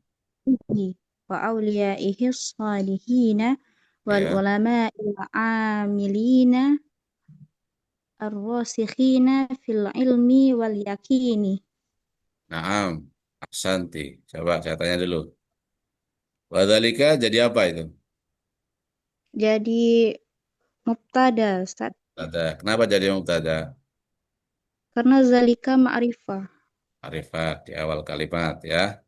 wa awliyaihi salihina wal Ya. ulama'il amilina ar-rasikhina fil ilmi wal yakini. Naam. Ahsanti. Coba saya tanya dulu. Wadhalika jadi apa itu? Jadi mubtada, Ustaz. Kenapa jadi mubtada? Karena zalika ma'rifah. Arifat di awal kalimat ya.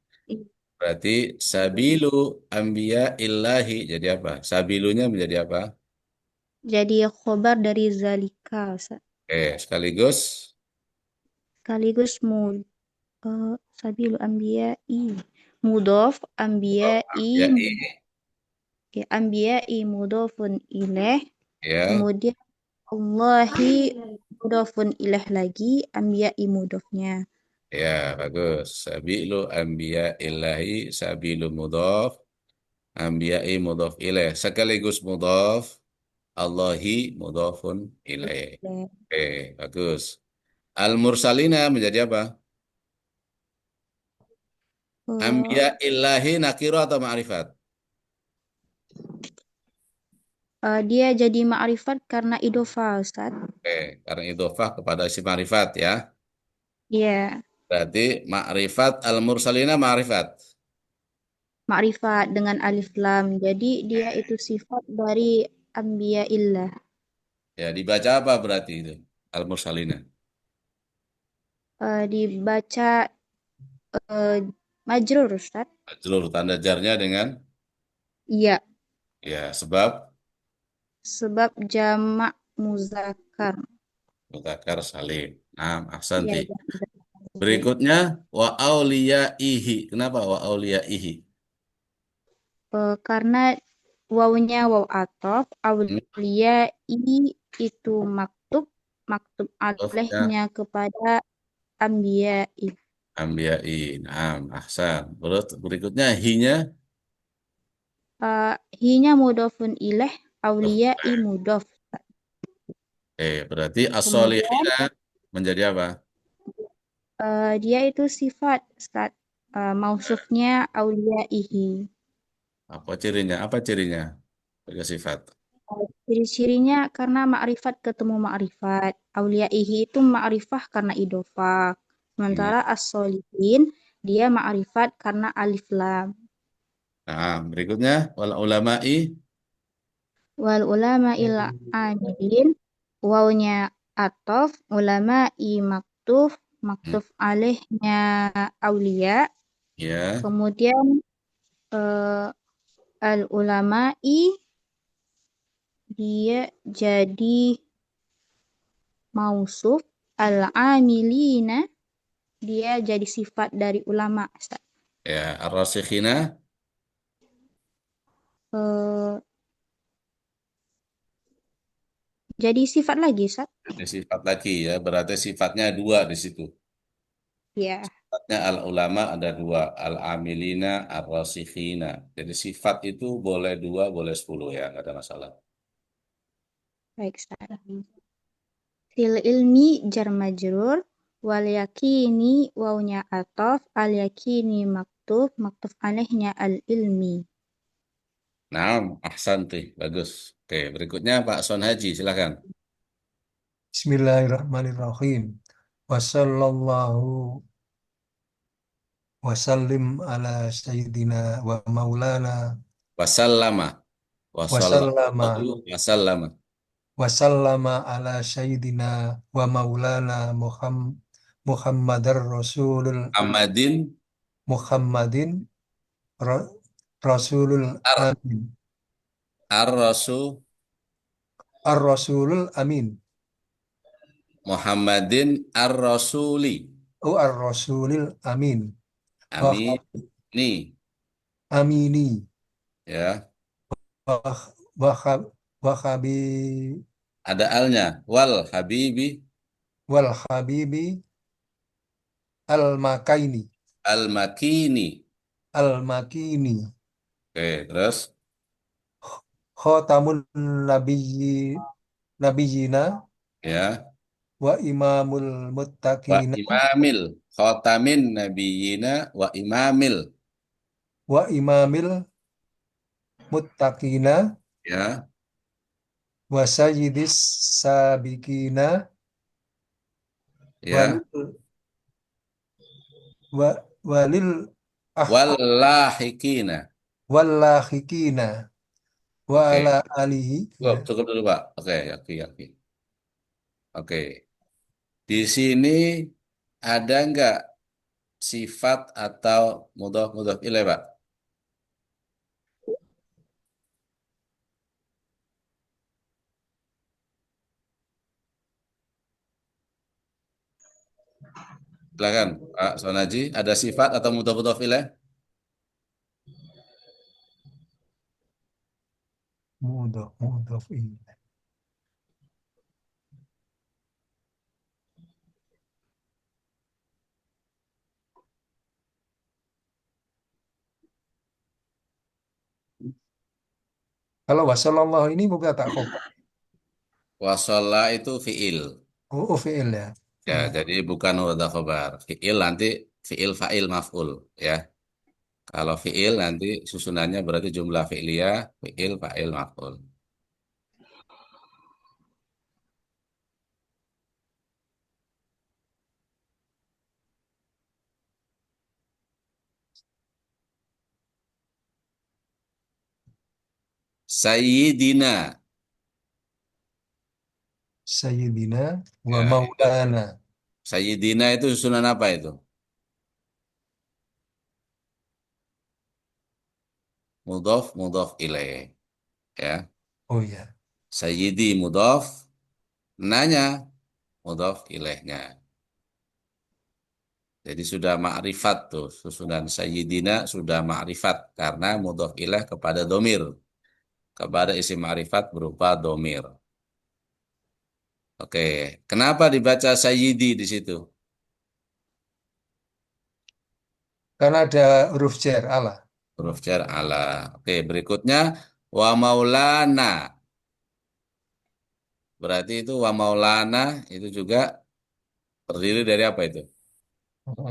Berarti sabilu anbiya illahi jadi apa? Sabilunya menjadi apa? Jadi khobar dari zalika, Ustaz. Sekaligus Sekaligus sabilu anbiya'i mudhof anbiya'i ya anbiya'i mudhofun ilaih, ya kemudian Allahi mudhofun ilaih lagi, anbiya'i mudhofnya. ya bagus. Sabilu anbiya illahi sabilu mudhaf anbiya'i mudhaf ilaih sekaligus mudhaf Allahi mudhafun ilaih. Bagus. Al mursalina menjadi apa? Anbiya illahi nakiro atau ma'rifat? Dia jadi ma'rifat karena idhofah, Ustaz. Karena idhofah kepada isim ma'rifat ya. Iya, Berarti ma'rifat al-mursalina ma'rifat. ma'rifat dengan alif lam. Jadi dia itu sifat dari anbiya'illah. Ya, dibaca apa berarti itu? Al-mursalina. Dibaca majrur, Ustaz. Seluruh tanda jarnya dengan Iya, ya sebab sebab jamak muzakkar. mudzakkar salim. Nah, Iya, ahsanti. jamak muzakkar. Berikutnya wa auliyaihi. Kenapa wa auliyaihi? Karena wawunya waw ataf, Hmm, awliya itu maktub Hurufnya alaihnya kepada anbiya'i. ambiyai. Nah, ahsan. Berikutnya hinya Hinya mudhofun ilaih, awliya'i mudhof. berarti Kemudian as-solihina menjadi apa? dia itu sifat, Ustaz. Mausufnya awliya'ihi. Apa cirinya? Apa cirinya? Sebagai sifat. Ciri-cirinya karena ma'rifat ketemu ma'rifat. Awliya'ihi itu ma'rifah karena idhofah. Hmm. Sementara as-solihin dia ma'rifat karena alif lam. Nah, berikutnya wal ulama'i Wal ulama'il amilin wawnya atof, ulama'i maktuf alaihnya awliya. ya Kemudian al ulama'i dia jadi mausuf, al-amilina dia jadi sifat dari ulama, Ustaz. ar-rasikhina Eh, jadi sifat lagi, Ustaz. ada sifat lagi ya. Berarti sifatnya dua di situ. Ya, Sifatnya al-ulama ada dua, al-amilina, ar-rasikhina. Jadi sifat itu boleh dua, boleh 10 ya, nggak ada masalah. baik, Ustaz. Fil ilmi jar majrur, wal yakini wawnya atof, al yakini maktuf alaihnya al ilmi. Nah, ahsanti, bagus. Oke, berikutnya Pak Son Haji, silakan. Bismillahirrahmanirrahim. Wassallallahu wasallim ala sayyidina wa maulana Wasallama, wasallama wasallama. wasallama ala sayyidina wa maulana Muhammadar Rasulul Ahmadin Muhammadin Ra- Rasulul ar Amin ar-rasul Ar-Rasulul Amin Muhammadin ar-rasuli. Ar-Rasulil Amin Amin. Nih, Amini ya. wa khabi Ada alnya. Wal habibi wal habibi al-makaini al-makini. al-makini Oke, terus khatamun nabiyyi nabiyina ya. Wa imamul Wa muttaqina. imamil khotamin nabiyina wa imamil, Wa imamil muttaqina. ya, Wa sayyidis sabiqina. ya, Walil, walil ahqaq wallahikina. wallahikina. Wa Oke, ala alihi. cukup, Ya. cukup dulu Pak. Oke, oke, oke. Oke, di sini ada nggak sifat atau mudhof mudhof ilaih Pak? Silakan Pak Sonaji, ada sifat atau mudhof mudhof ilaih? Mudhof ilaih. Kalau wasallallahu ini mubtada khobar. Wasolla itu fiil. Oh, fi'il ya. Ya, Oh, jadi bukan mubtada khobar. Fiil nanti fiil fa'il maf'ul ya. Kalau fiil nanti susunannya berarti jumlah fi'liyah, fiil fa'il maf'ul. Sayyidina. Sayyidina wa Ya, maulana. Sayyidina itu susunan apa itu? Mudhof mudhof ilaih ya. Oh ya. Sayyidi mudhof, nanya mudhof ilaihnya. Jadi sudah ma'rifat tuh, susunan sayyidina sudah ma'rifat karena mudhof ilaih kepada domir, kepada isim ma'rifat berupa domir. Oke, kenapa dibaca sayyidi di situ? Karena ada huruf jar ala. Huruf jar ala. Oke, berikutnya wa maulana. Berarti itu wa maulana itu juga terdiri dari apa itu?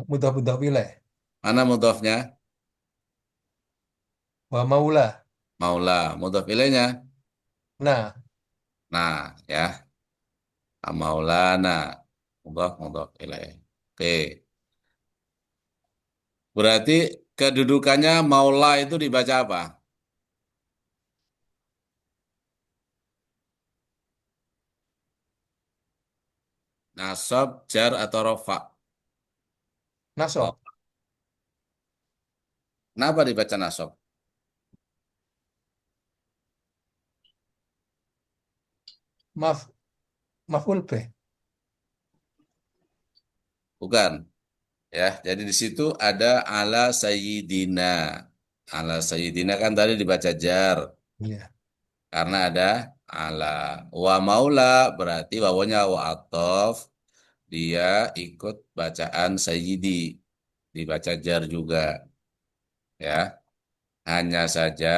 Mudhof ilaih. Mana mudhofnya? Wa maula. Maula. Mudhof ilaihnya. Nah, Nah, ya. Maulana. Mudhof mudhof ilaih. Oke. Berarti kedudukannya maula itu dibaca apa? Nasab, jar atau rofa? nasab. Kenapa dibaca nasab? Maf, maf'ul bih. Bukan. Ya, jadi di situ ada ala sayyidina. Ala sayyidina kan tadi dibaca jar Iya. karena ada ala. Wa maula berarti wawanya wa atof, dia ikut bacaan sayyidi, dibaca jar juga. Ya, hanya saja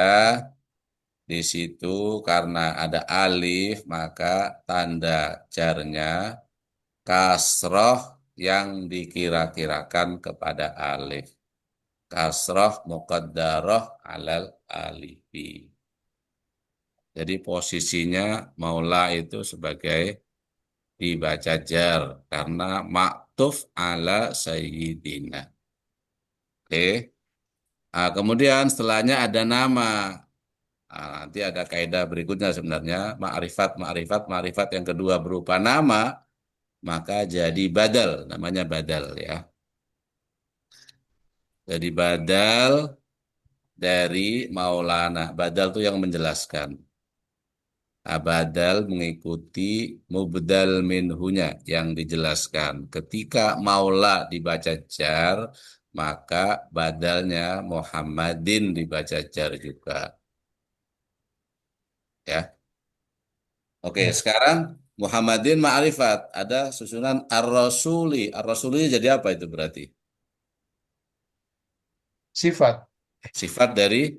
di situ karena ada alif maka tanda jarnya kasroh yang dikira-kirakan kepada alif. Kasroh muqaddaroh alal alifi. Jadi posisinya maula itu sebagai dibaca jar karena maktuf ala sayyidina. Oke. Nah, kemudian setelahnya ada nama. Nah, nanti ada kaidah berikutnya sebenarnya ma'rifat ma'rifat ma'rifat yang kedua berupa nama maka jadi badal, namanya badal ya. Jadi badal dari Maulana. Badal itu yang menjelaskan. Nah, badal mengikuti mubdal minhunya yang dijelaskan. Ketika maula dibaca jar, maka badalnya Muhammadin dibaca jar juga. Ya. Oke, Ya. sekarang Muhammadin ma'rifat. Ada susunan ar-rasuli. Ar-rasuli jadi apa itu berarti? Sifat Sifat dari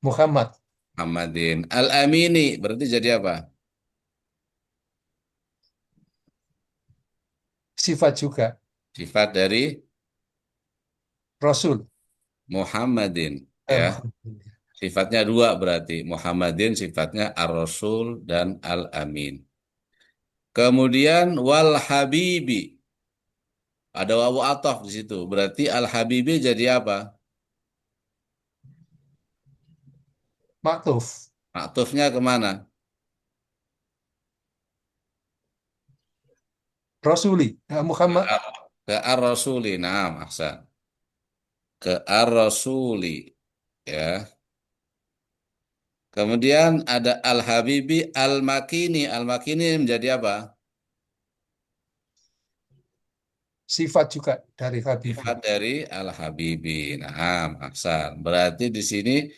Muhammad. Muhammadin. Al-amini berarti jadi apa? Sifat juga. Sifat dari Rasul. Muhammadin, ya. Muhammad. Sifatnya dua berarti. Muhammadin sifatnya ar-Rasul dan al-Amin. Kemudian wal habibi. Ada wawu ataf di situ. Berarti al-habibi jadi apa? Maktuf. Maktufnya kemana? Rasuli. Muhammad. Ke ar-Rasuli. Naam, ahsan. Ke ar-Rasuli. Ya. Kemudian ada al-habibi al-makini. Al-makini menjadi apa? Sifat juga dari Habibi. Sifat dari al-habibi. Naam, ahsan. Berarti di sini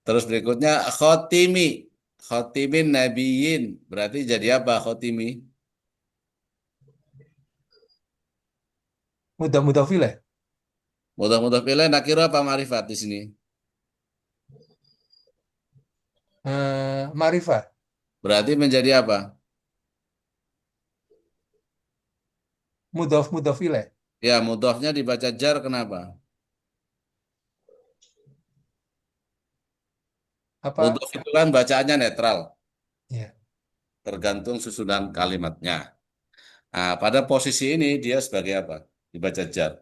terus berikutnya khotimi. Khotimin nabiyin. Berarti jadi apa khotimi? Mudah-mudah filah. Mudah-mudah pilih nakiro apa marifat di sini? Marifah. Berarti menjadi apa? Mudah filah. Ya, mudhofnya dibaca jar kenapa? Apa? Mudhof itu kan bacaannya netral, Ya. tergantung susunan kalimatnya. Nah, pada posisi ini dia sebagai apa? Dibaca jar.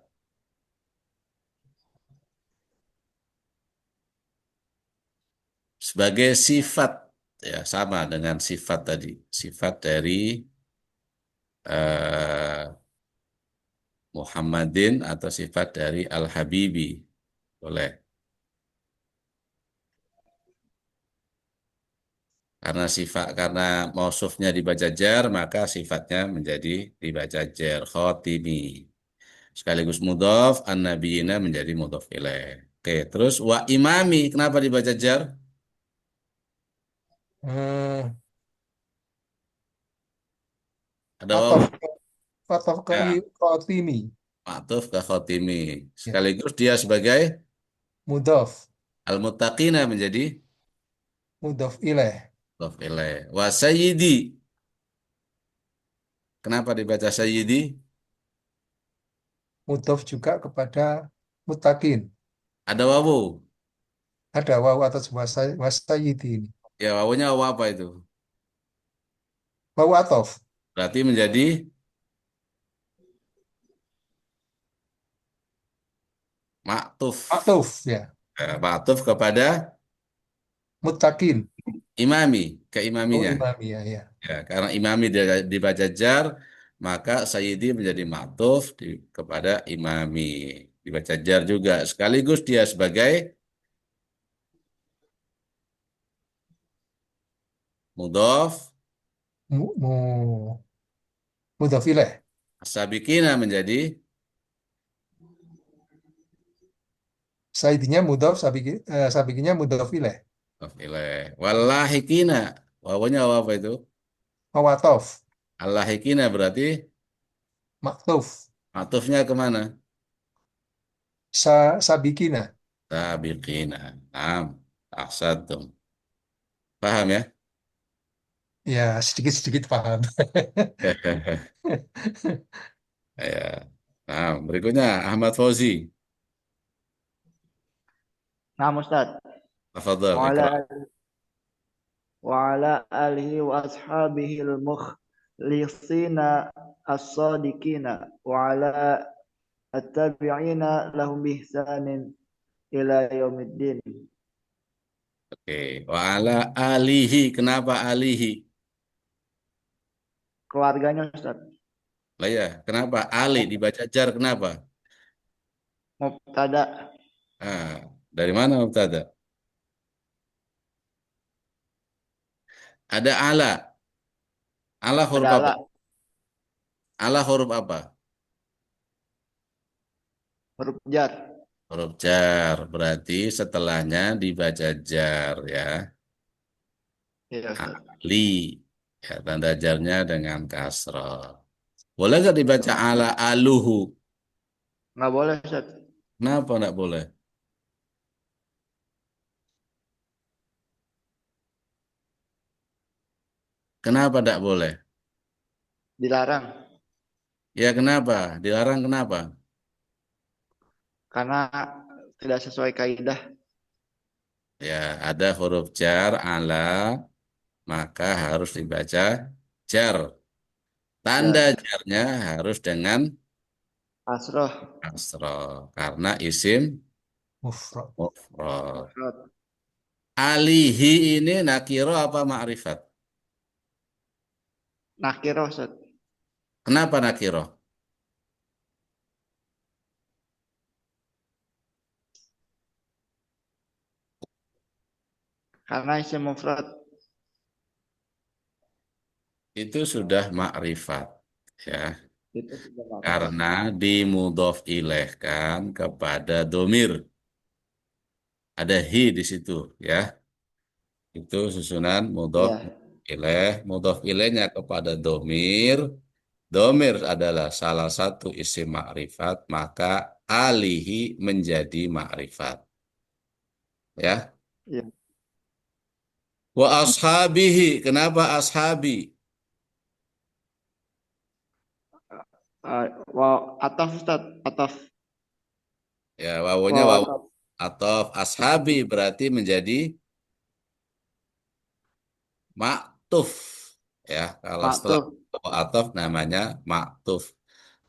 Sebagai sifat, ya sama dengan sifat tadi. Sifat dari eh, Muhammadin atau sifat dari Al-Habibi. Boleh. Karena mausufnya dibaca jar, maka sifatnya menjadi dibaca jar. Khotimi. Sekaligus mudhof, an-nabiyina menjadi mudhof ilaih. Oke, terus wa imami, kenapa dibaca jar? Eh, Ada wawu. Ataf. Ataf ke Ya, Fatimi. ma'tuf ke khotimi. Ya. Sekaligus dia sebagai Mudhaf. al-muttaqina menjadi Mudhaf ilaih. mudhof ilaih. Wa sayyidi, kenapa dibaca sayyidi? Mudhaf juga kepada mutakin. Ada wawu. Ada wawu atas wasayidi ini. Ya, wawunya wawu apa itu? Wawu atof. Berarti menjadi maktuf. Atuf ya. Maktuf kepada Mutakin. imami, ke Oh imaminya. imami ya. Ya. Ya, karena imami dibaca jar, maka sayyidi menjadi maktuf kepada imami. Dibaca jar juga. Sekaligus dia sebagai mudhof, Mu, mu, Mudhaf ilaih. sabikina menjadi Saidinya mudhaf, sabikinya mudhaf ilaih. mudhof ilaih. Wallahikina, wawunya wawu apa itu? Wawu atof. Allahikina berarti Maktuf. maktufnya kemana? Sabikina. Sabiqina. Naam, ahsantum. Paham ya? Ya, sedikit-sedikit paham. Ya. Nah, berikutnya Ahmad Fauzi. Nah, Ustaz. Tafadhal, Wa'ala ikra. wa'ala alihi wa ashabihil mukhlisina as-sadiqina wa'ala at-tabi'ina lahum bihsanin ila yaumiddin. Oke, wa ala alihi. Kenapa alihi? Keluarganya Ustaz. Lah ya, kenapa ali dibaca jar kenapa? Mubtada Ah, dari mana mubtada? Ada ala. Ala huruf apa? adalah Ala huruf apa? huruf jar. Huruf jar. Berarti setelahnya dibaca jar ya. Iya Ustaz. Ali. Ya, tanda jarnya dengan kasrah. Boleh nggak dibaca ala aluhu? Nggak boleh Ustaz. Kenapa nggak boleh? Kenapa nggak boleh? Dilarang. Ya kenapa? Dilarang kenapa? Karena tidak sesuai kaidah. Ya, ada huruf jar ala, maka harus dibaca jar. Tanda Jar. jarnya harus dengan Kasroh. kasroh karena isim Mufrad. mufrad. Mufrad. Alihi ini nakiro apa ma'rifat? Nakiroh, Ustaz. Kenapa nakiro? Karena isim mufrad. Itu sudah ma'rifat. Ya, Itu sudah makrifat. karena dimudhof ilaihkan kepada domir. Ada hi di situ, ya. Itu susunan mudhof Iya. ilaih. Mudhof ilaihnya kepada domir. Domir adalah salah satu isim ma'rifat, maka alihi menjadi ma'rifat. Ya. Iya. Wa ashabihi. Kenapa ashabi? Ataf, Ustaz. Ataf. Ya, wawunya Waw wawu ataf. ataf ashabi berarti menjadi maktuf. Ya, kalau setelah Maktuf. wawu ataf namanya maktuf.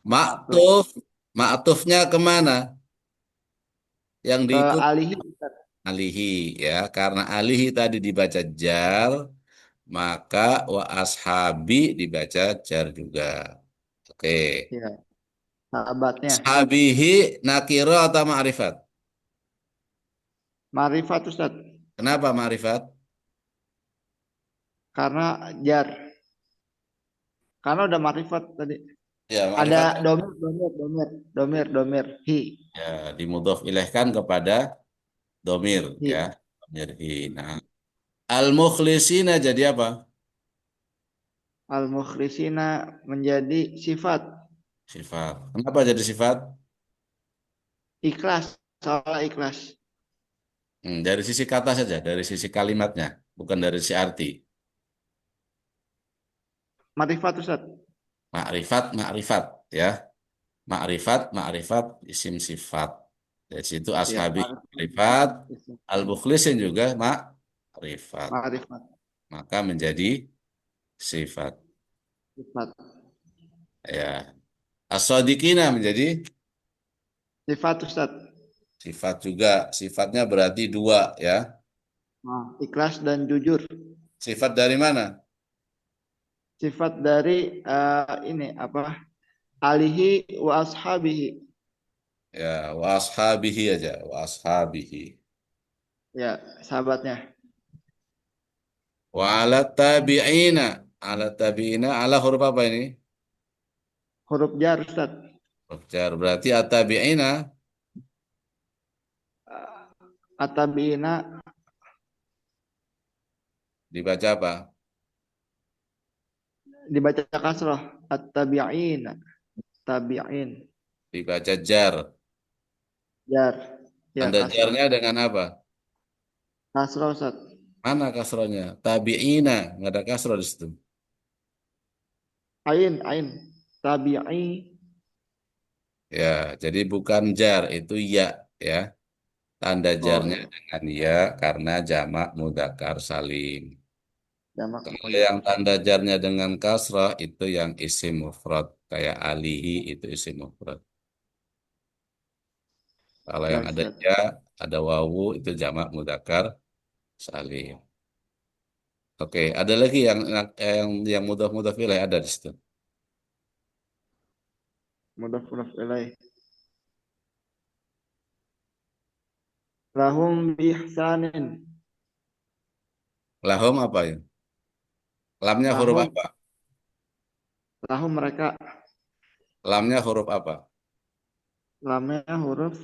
Maktuf. Maktuf, maktufnya kemana? Yang Ke diikut alihi, Ustaz. alihi, ya. Karena alihi tadi dibaca jar, maka wa ashabi dibaca jar juga. Oke. Iya. Sahabatnya. Ashabihi nakiro atau ma'rifat? Marifat, Ustaz. Kenapa ma'rifat? Karena jar. Karena udah marifat tadi. Ya, Ada ma'rifat domir. Hi. ya dimudhof ilaihkan kepada domir, ya. Hi. Domir hi. Nah, al-mukhlisina jadi apa? Al-mukhlisina menjadi sifat. Sifat. Kenapa jadi sifat? Ikhlas. Soal ikhlas. Dari sisi kata saja, dari sisi kalimatnya, bukan dari sisi arti. Marifat, Ustaz. Ma'rifat, ma'rifat, ya. Ma'rifat, ma'rifat, isim sifat. Dari situ Ya, ashabi ma'rifat, al-mukhlisin juga ma'rifat. marifat. Maka menjadi sifat. Sifat. Ya. As-sadiqina menjadi Sifat, Ustaz. sifat juga. Sifatnya berarti dua, ya. Nah, ikhlas dan jujur. Sifat dari mana? Sifat dari ini apa? Alihi wa ashabihi. Ya, wa ashabihi aja, wa ashabihi. Ya, sahabatnya. Wa ala tabi'ina. Ala tabi'ina, ala huruf apa ini? Huruf jar, Ustaz. Huruf jar. Berarti at-tabi'ina Atabiina dibaca apa? dibaca kasrah. At-tabi'ina. Tabi'in. Dibaca jar. Jar. Ya, Tanda kasrah. jarnya dengan apa? Kasrah, Ustaz. Mana kasrohnya? Tabi'ina. Nggak ada kasroh di situ. Ain. Tabi'i. Ya, jadi bukan jar, itu ya. Ya. Tanda Oh, jarnya iya. dengan ya karena jamak mudzakkar salim. Jamak Kalau yang mudzakkar. tanda jarnya dengan kasrah itu yang isim mufrad. Kayak alihi itu isim mufrad. Kalau yang Baik, ada Ustaz. ya, ada wawu itu jamak mudzakkar salim. Oke, ada lagi yang mudah ilaih ada di situ. Mudhaf ilaih. Lahum bihsanin. Lahum apa ya? Lamnya huruf Lahum. apa? Lahum mereka. Lamnya huruf apa? Lamnya huruf.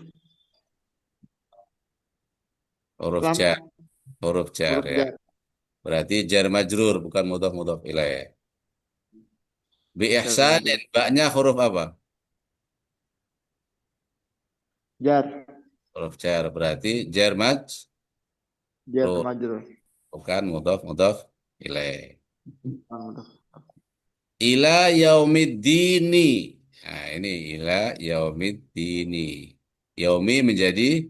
Huruf Lam. jar. Huruf jar Huruf ya. jar. Berarti jar majrur bukan mudhaf ilaih. Bi Jar ihsanin, majrur. baknya huruf apa? Jar. Huruf jar. Berarti jar Jar majrur majrur. bukan mudhaf ilaih. Mudhaf. Ila yaumiddini. Nah, ini ila yaumiddini. Yaumi menjadi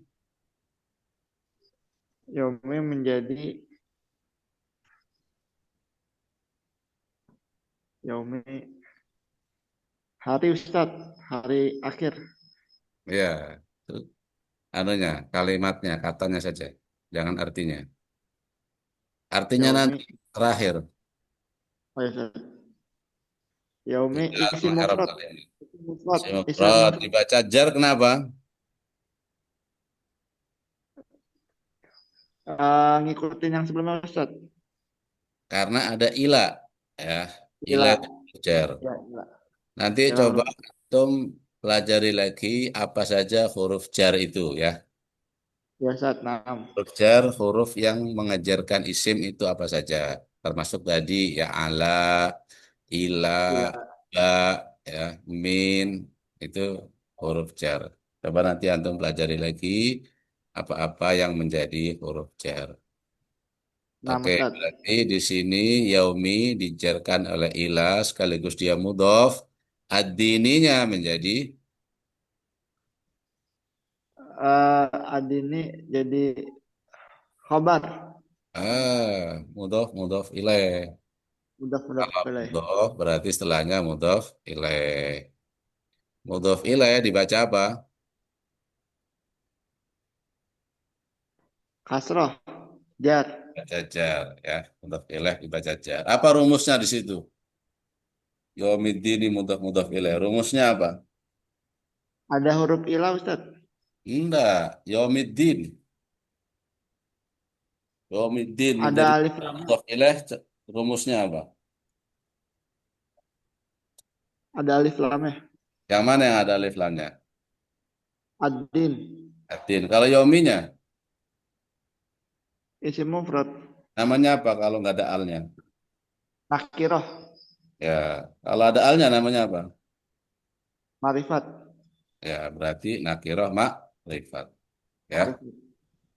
Yaumi menjadi yaumi hari Ustadz, hari akhir. ya itu anunya, kalimatnya, katanya saja. Jangan artinya. Artinya Yaumi, nanti terakhir. oh ya Ustadz. Yaumi Tidak isim mengharap mufrad, kalian. isim mufrad, isim Simufrad mufrad. dibaca jar kenapa? Ngikutin yang sebelumnya Ustadz. Karena ada ila, ya. Ila Ila, itu jar. ya, ila. Nanti Ila coba huruf. antum pelajari lagi apa saja huruf jar itu, ya. Ya Ustadz, nah. Huruf jar, huruf yang mengejarkan isim itu apa saja. Termasuk tadi ya ala, ila, Ila. ba, ya, min, itu huruf jar. Coba nanti antum pelajari lagi apa-apa yang menjadi huruf jar. Nah Oke, Ustadz. berarti di sini yaumi dijarkan oleh ila sekaligus dia mudhof. Ad-dininya menjadi Adi ini jadi khobar. mudhof ilaih. Mudah-mudah Kalau boleh. mudhof berarti setelahnya mudhof ilaih. Mudhof ilaih dibaca apa? Kasroh, jar. Baca jar, ya. Mudhof ilaih dibaca jar. Apa rumusnya di situ? Yaumiddini mudhof ilaih. Rumusnya apa? Ada huruf ilah Ustadz. Enggak, yaumiddin. Yaumiddin Ada menjadi alif lamnya. mudhof ilaih. Rumusnya apa? Ada alif lamnya. Yang mana yang ada alif lamnya? Adin. Atin. Kalau yauminya, Isim mufrad. namanya apa kalau nggak ada alnya? Nakiroh. Ya, kalau ada alnya namanya apa? Marifat. Ya, berarti nakiroh ma'rifat. Ya, Marifat.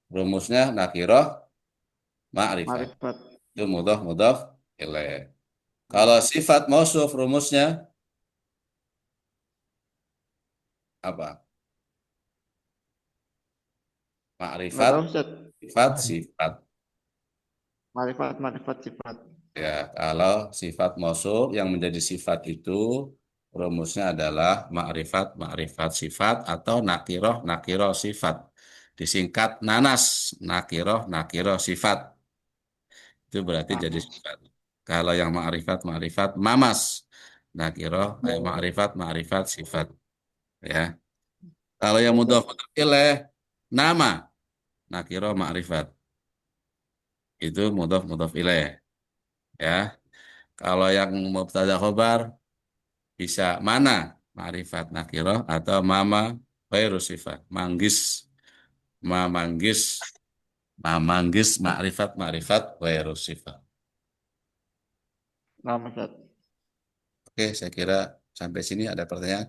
rumusnya nakiroh ma'rifat. Marifat. Itu mudhof ilaih. Kalau sifat mausuf rumusnya apa? Nggak Ma'rifat, tahu Ustadz. sifat. Marifat, marifat sifat. Ya, kalau sifat mausuf yang menjadi sifat itu rumusnya adalah ma'rifat sifat atau nakiroh sifat. Disingkat nanas, nakiroh sifat. Itu berarti jadi Nanas. sifat. Kalau yang ma'rifat mamas. Nakiroh, ma'rifat sifat. Ya. Kalau yang Ya mudhof Ustadz. ilaih nama, nakiroh ma'rifat. Itu mudhof ilaih. Ya. Kalau yang mubtada khobar bisa mana ma'rifat nakiroh atau mama ghairu sifat. Manggis, ma'rifat ghairu sifat. Nama Ustadz. Oke, saya kira sampai sini ada pertanyaan.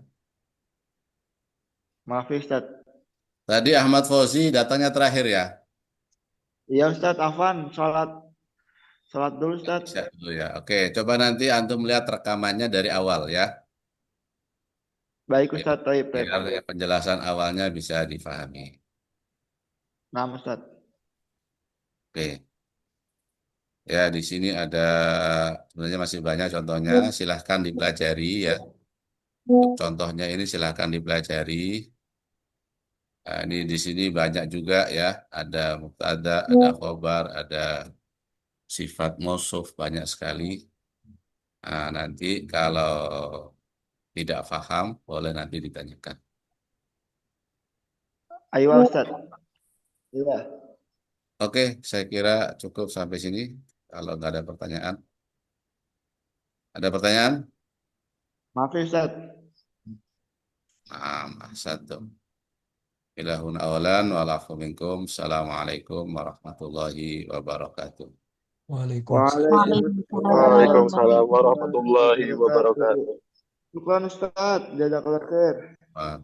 Maaf ya, Ustadz. Tadi Ahmad Fauzi datangnya terakhir ya. Iya Ustadz, Afwan. Sholat dulu Ustadz. Siap dulu ya. Oke, coba nanti antum lihat rekamannya dari awal ya. Baik Biar Ustadz, taib, taib. biar penjelasan awalnya bisa difahami. Nama Ustadz. Oke. Ya, di sini ada sebenarnya masih banyak contohnya. Silahkan dipelajari ya. Contohnya ini silahkan dipelajari. Nah, ini di sini banyak juga ya. Ada mubtada, ada khobar, ada sifat mausuf banyak sekali. Nah, nanti kalau tidak paham boleh nanti ditanyakan. Ayo Ustadz. Iya. Oke, saya kira cukup sampai sini. Kalau nggak ada pertanyaan, ada pertanyaan? Maaf ya Ustadz. Satu. Ilahun awalan walafu minkum. Assalamualaikum warahmatullahi wabarakatuh. Waalaikumsalam. Waalaikumsalam Waalaikumsalam warahmatullahi warahmatullahi wabarakatuh. wabarakatuh. Syukran Ustadz. Jazakallah khair. Wah.